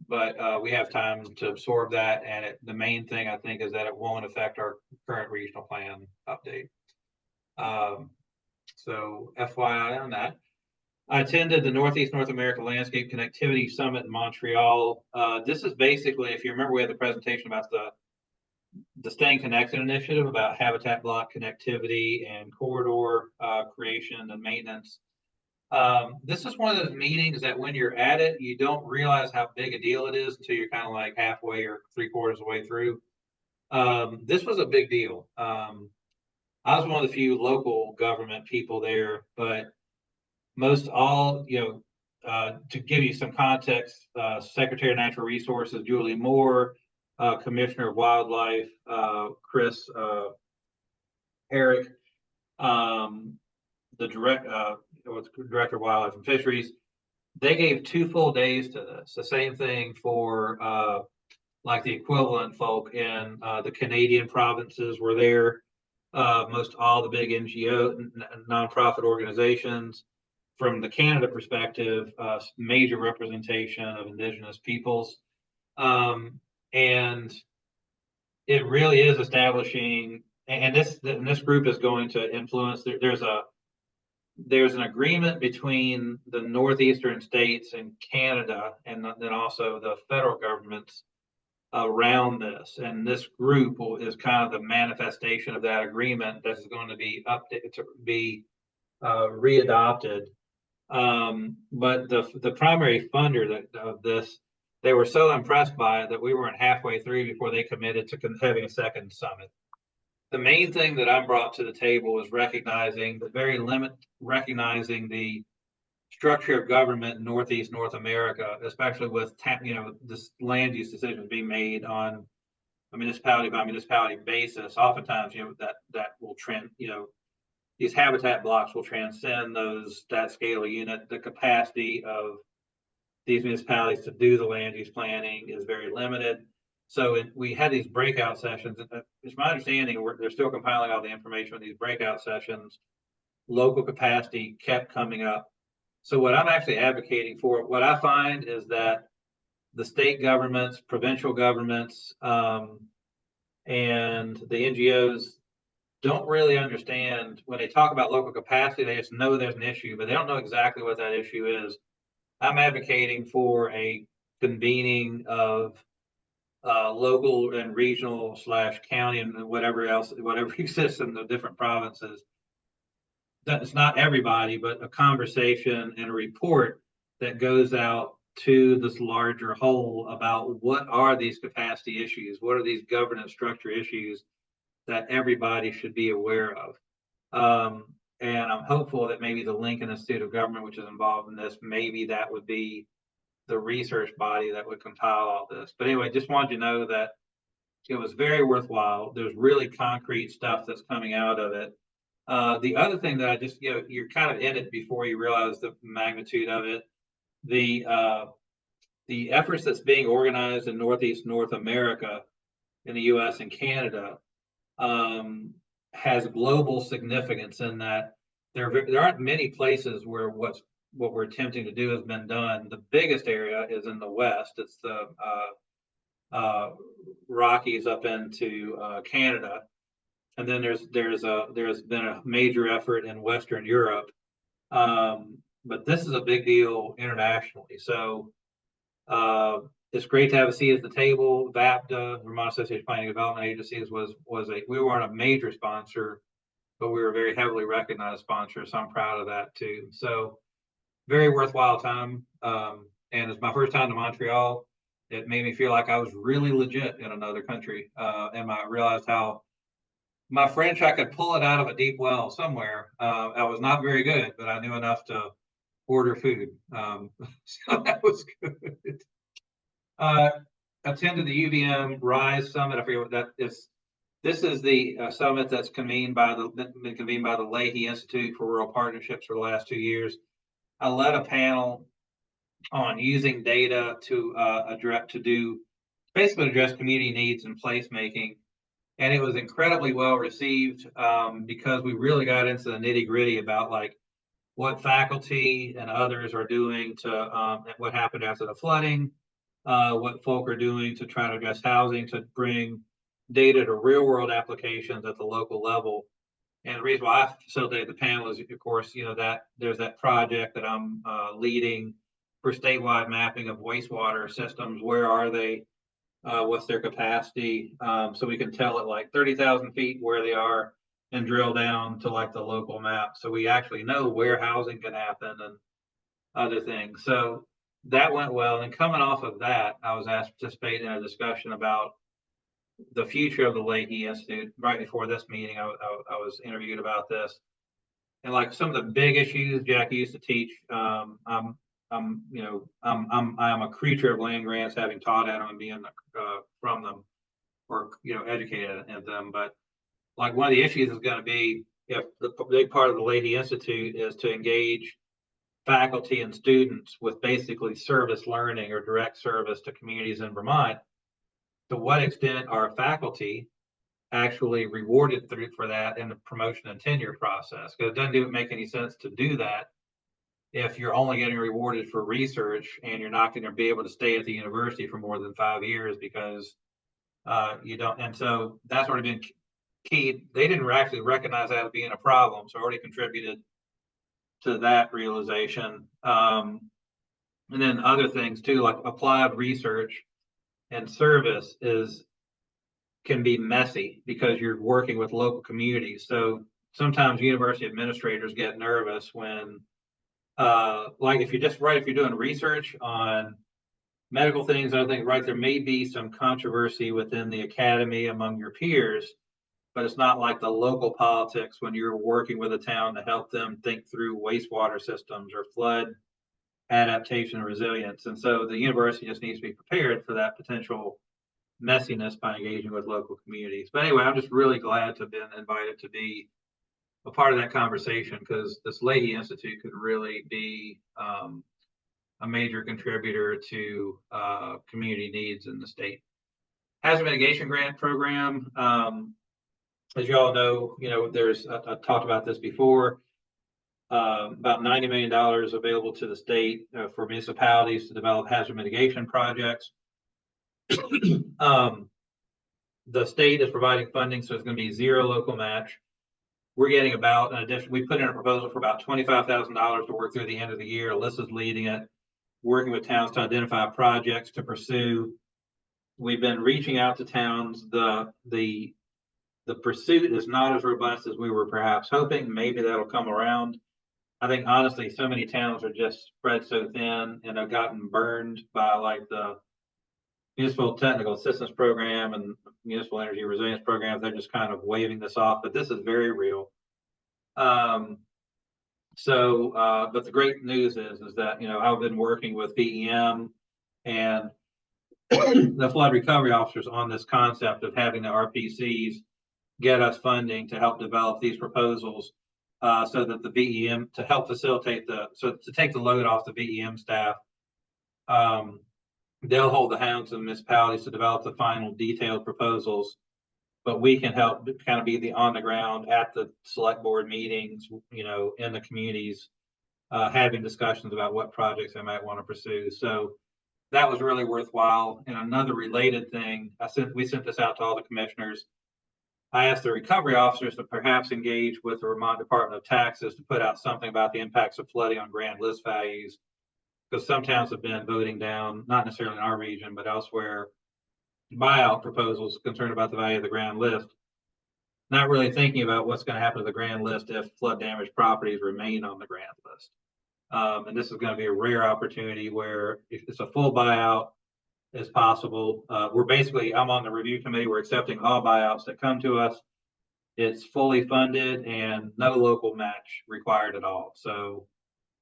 But we have time to absorb that. And the main thing I think is that it won't affect our current regional plan update. So FYI on that. I attended the Northeast North America Landscape Connectivity Summit in Montreal. This is basically, if you remember, we had the presentation about the Staying Connected initiative about habitat block connectivity and corridor creation and maintenance. This is one of those meetings that when you're at it, you don't realize how big a deal it is until you're kind of like halfway or 3/4 of the way through. This was a big deal. I was one of the few local government people there, but most all, to give you some context, Secretary of Natural Resources, Julie Moore, Commissioner of Wildlife, Chris Herrick, the Director of Wildlife and Fisheries, they gave 2 full days to this. The same thing for like the equivalent folk in the Canadian provinces were there. Most all the big NGO, nonprofit organizations. From the Canada perspective, major representation of Indigenous peoples. And it really is establishing, and this group is going to influence, there's an agreement between the northeastern states and Canada, and then also the federal governments around this. And this group is kind of the manifestation of that agreement that is going to be readopted. But the primary funder of this, they were so impressed by it that we weren't halfway through before they committed to having a second summit. The main thing that I'm brought to the table is recognizing the structure of government in Northeast North America, especially with this land use decisions being made on a municipality by municipality basis. Oftentimes, that will trend, these habitat blocks will transcend that scale of unit. The capacity of these municipalities to do the land use planning is very limited. So we had these breakout sessions. It's my understanding they're still compiling all the information in these breakout sessions. Local capacity kept coming up. So what I'm actually advocating for, what I find is that the state governments, provincial governments, and the NGOs don't really understand when they talk about local capacity. They just know there's an issue, but they don't know exactly what that issue is. I'm advocating for a convening of local and regional / county and whatever exists in the different provinces. That's not everybody, but a conversation and a report that goes out to this larger whole about what are these capacity issues, what are these governance structure issues that everybody should be aware of. And I'm hopeful that maybe the Lincoln Institute of Government, which is involved in this, maybe that would be the research body that would compile all this. But anyway, just wanted to know that it was very worthwhile. There's really concrete stuff that's coming out of it. The other thing that I just, you're kind of in it before you realize the magnitude of it. The efforts that's being organized in Northeast North America in the US and Canada has global significance in that there aren't many places where what we're attempting to do has been done. The biggest area is in the West. It's the Rockies up into Canada. And then there's been a major effort in Western Europe. But this is a big deal internationally. So it's great to have a seat at the table. VAPDA, Vermont Association of Planning and Development Agencies, we weren't a major sponsor, but we were a very heavily recognized sponsor. So I'm proud of that too. So very worthwhile time. And it's my first time to Montreal. It made me feel like I was really legit in another country. And I realized how my French, I could pull it out of a deep well somewhere. I was not very good, but I knew enough to order food. So that was good. Attended the UVM RISE Summit. I forget what that is. This is the summit that's been convened by the Leahy Institute for Rural Partnerships for the last 2 years. I led a panel on using data to address community needs and placemaking. And it was incredibly well received because we really got into the nitty gritty about like what faculty and others are doing to what happened after the flooding, what folk are doing to try to address housing, to bring data to real world applications at the local level. And the reason why I facilitated the panel is, of course, you know, that there's that project that I'm leading for statewide mapping of wastewater systems. Where are they? What's their capacity? So we can tell at like 30,000 feet where they are and drill down to like the local map. So we actually know where housing can happen and other things. So that went well. And coming off of that, I was asked to participate in a discussion about the future of the Leahy Institute. Right before this meeting, I was interviewed about this. And like some of the big issues Jackie used to teach, you know, I'm a creature of land grants, having taught at them and being from them, or, you know, educated at them. But like one of the issues is going to be, if the big part of the Leahy Institute is to engage faculty and students with basically service learning or direct service to communities in Vermont, to what extent are faculty actually rewarded for that in the promotion and tenure process? Because it doesn't make any sense to do that if you're only getting rewarded for research and you're not going to be able to stay at the university for more than 5 years because you don't. And so that's already been key. They didn't actually recognize that as being a problem, so already contributed to that realization. And then other things too, like applied research and service can be messy because you're working with local communities. So sometimes university administrators get nervous when, like if you're doing research on medical things, I think, right, there may be some controversy within the academy among your peers, but it's not like the local politics when you're working with a town to help them think through wastewater systems or flood adaptation and resilience. And so the university just needs to be prepared for that potential messiness by engaging with local communities. But anyway, I'm just really glad to have been invited to be a part of that conversation, because this Leahy Institute could really be a major contributor to community needs in the state. Hazard mitigation grant program, as you all know, I talked about this before. About $90 million available to the state for municipalities to develop hazard mitigation projects. The state is providing funding, so it's going to be zero local match. We're getting about, in addition, we put in a proposal for about $25,000 to work through the end of the year. Alyssa's leading it, working with towns to identify projects to pursue. We've been reaching out to towns. The pursuit is not as robust as we were perhaps hoping. Maybe that'll come around. I think honestly, so many towns are just spread so thin and have gotten burned by like the Municipal Technical Assistance Program and Municipal Energy Resilience Program. They're just kind of waving this off, but this is very real. But the great news is that, I've been working with VEM and the flood recovery officers on this concept of having the RPCs get us funding to help develop these proposals, so that the VEM, to help facilitate to take the load off the VEM staff. They'll hold the hands of municipalities to develop the final detailed proposals, but we can help kind of be the on the ground at the select board meetings, in the communities, having discussions about what projects I might want to pursue. So that was really worthwhile. And another related thing, we sent this out to all the commissioners. I asked the recovery officers to perhaps engage with the Vermont Department of Taxes to put out something about the impacts of flooding on grand list values, because some towns have been voting down, not necessarily in our region, but elsewhere, buyout proposals concerned about the value of the grand list, not really thinking about what's going to happen to the grand list if flood damaged properties remain on the grand list. And this is going to be a rare opportunity where if it's a full buyout is possible. I'm on the review committee. We're accepting all buyouts that come to us. It's fully funded and no local match required at all. So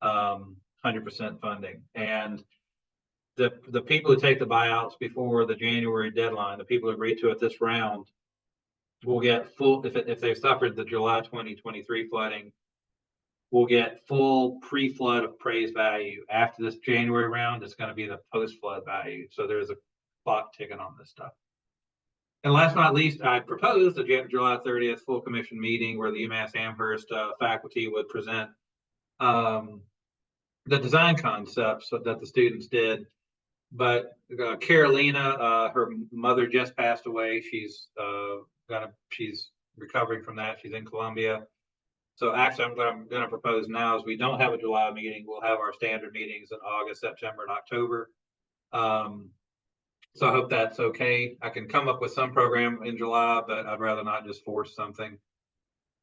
100% funding. And the people who take the buyouts before the January deadline, the people who agree to it this round, will get full, if they've suffered the July 2023 flooding, we'll get full pre-flood appraised value. After this January round, it's going to be the post-flood value. So there's a clock ticking on this stuff. And last but not least, I proposed a July 30th full commission meeting where the UMass Amherst faculty would present the design concepts that the students did. But Carolina, her mother just passed away. She's recovering from that. She's in Columbia. So actually, what I'm going to propose now is we don't have a July meeting. We'll have our standard meetings in August, September, and October. So I hope that's okay. I can come up with some program in July, but I'd rather not just force something.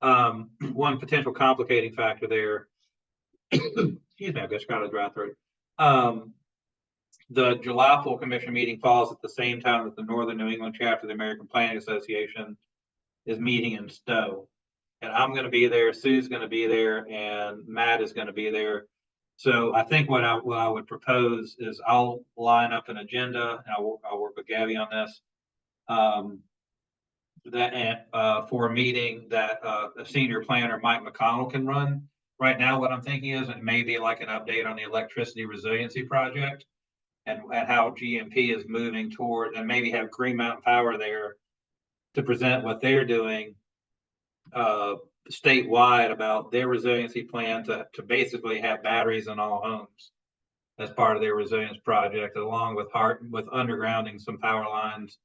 One potential complicating factor there, excuse me, I've just got a dry throat. The July full commission meeting falls at the same time that the Northern New England chapter of the American Planning Association is meeting in Stowe. And I'm going to be there, Sue's going to be there, and Matt is going to be there. So I think what I would propose is I'll line up an agenda, and I'll work with Gabby on this. For a meeting that the senior planner Mike McConnell can run. Right now, what I'm thinking is it may be like an update on the electricity resiliency project and how GMP is moving toward, and maybe have Green Mountain Power there to present what they're doing statewide about their resiliency plan to basically have batteries in all homes as part of their resilience project, along with undergrounding some power lines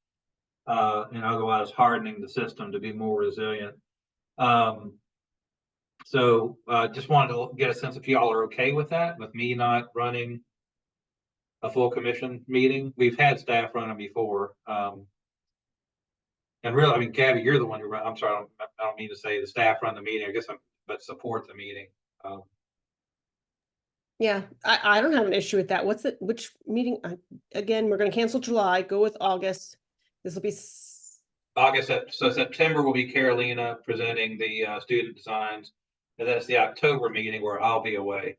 and otherwise hardening the system to be more resilient. So just wanted to get a sense if y'all are okay with that, with me not running a full commission meeting. We've had staff run them before. And really, I mean, Gabby, you're the one who run. I'm sorry, I don't mean to say the staff run the meeting. I guess but support the meeting. Yeah, I don't have an issue with that. Which meeting? Again, we're going to cancel July, go with August. This will be August, so September will be Carolina presenting the student designs, and then it's the October meeting where I'll be away.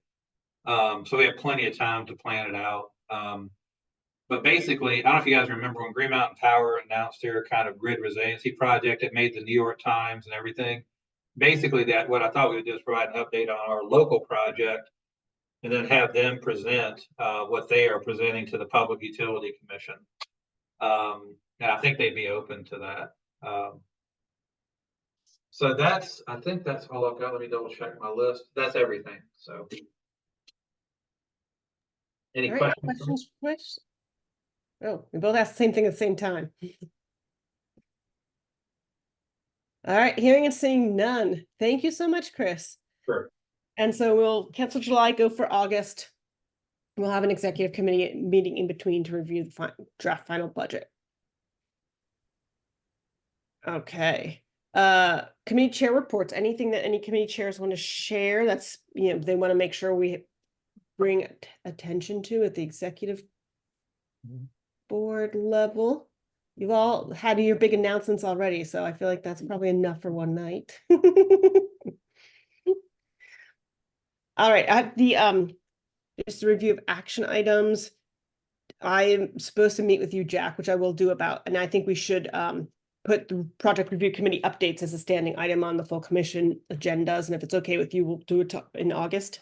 So we have plenty of time to plan it out. But basically, I don't know if you guys remember when Green Mountain Power announced their kind of grid resiliency project. It made the New York Times and everything. Basically, what I thought we would do is provide an update on our local project, and then have them present what they are presenting to the Public Utility Commission. And I think they'd be open to that. So I think that's all I've got. Let me double check my list. That's everything. So any all right, questions? questions? Oh, we both asked the same thing at the same time. All right, hearing and seeing none. Thank you so much, Chris. Sure. And so we'll cancel July, go for August. We'll have an executive committee meeting in between to review the draft final budget. Okay. Committee chair reports. Anything that any committee chairs want to share that's, they want to make sure we bring attention to at the executive board level. You've all had your big announcements already, so I feel like that's probably enough for one night. All right, I have the just a review of action items. I am supposed to meet with you, Jack, which I will do about, and I think we should put the project review committee updates as a standing item on the full commission agendas, and if it's okay with you, we'll do it in August.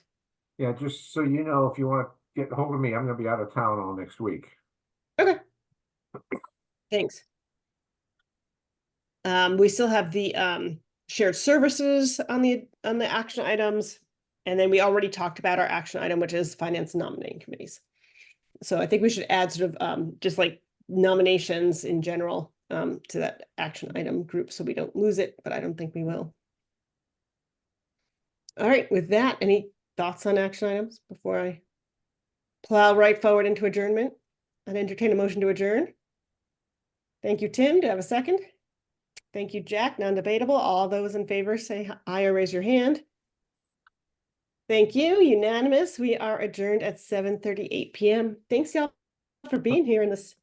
Yeah, just so you know, if you want to get hold of me, I'm going to be out of town all next week. Okay. Thanks. We still have the shared services on the action items, and then we already talked about our action item, which is finance and nominating committees. So I think we should add sort of just like nominations in general to that action item group so we don't lose it, but I don't think we will. All right, with that, any thoughts on action items before I plow right forward into adjournment and entertain a motion to adjourn? Thank you, Tim. Do I have a second? Thank you, Jack. Non-debatable. All those in favor say aye or raise your hand. Thank you. Unanimous. We are adjourned at 7:38 p.m. Thanks, y'all, for being here in this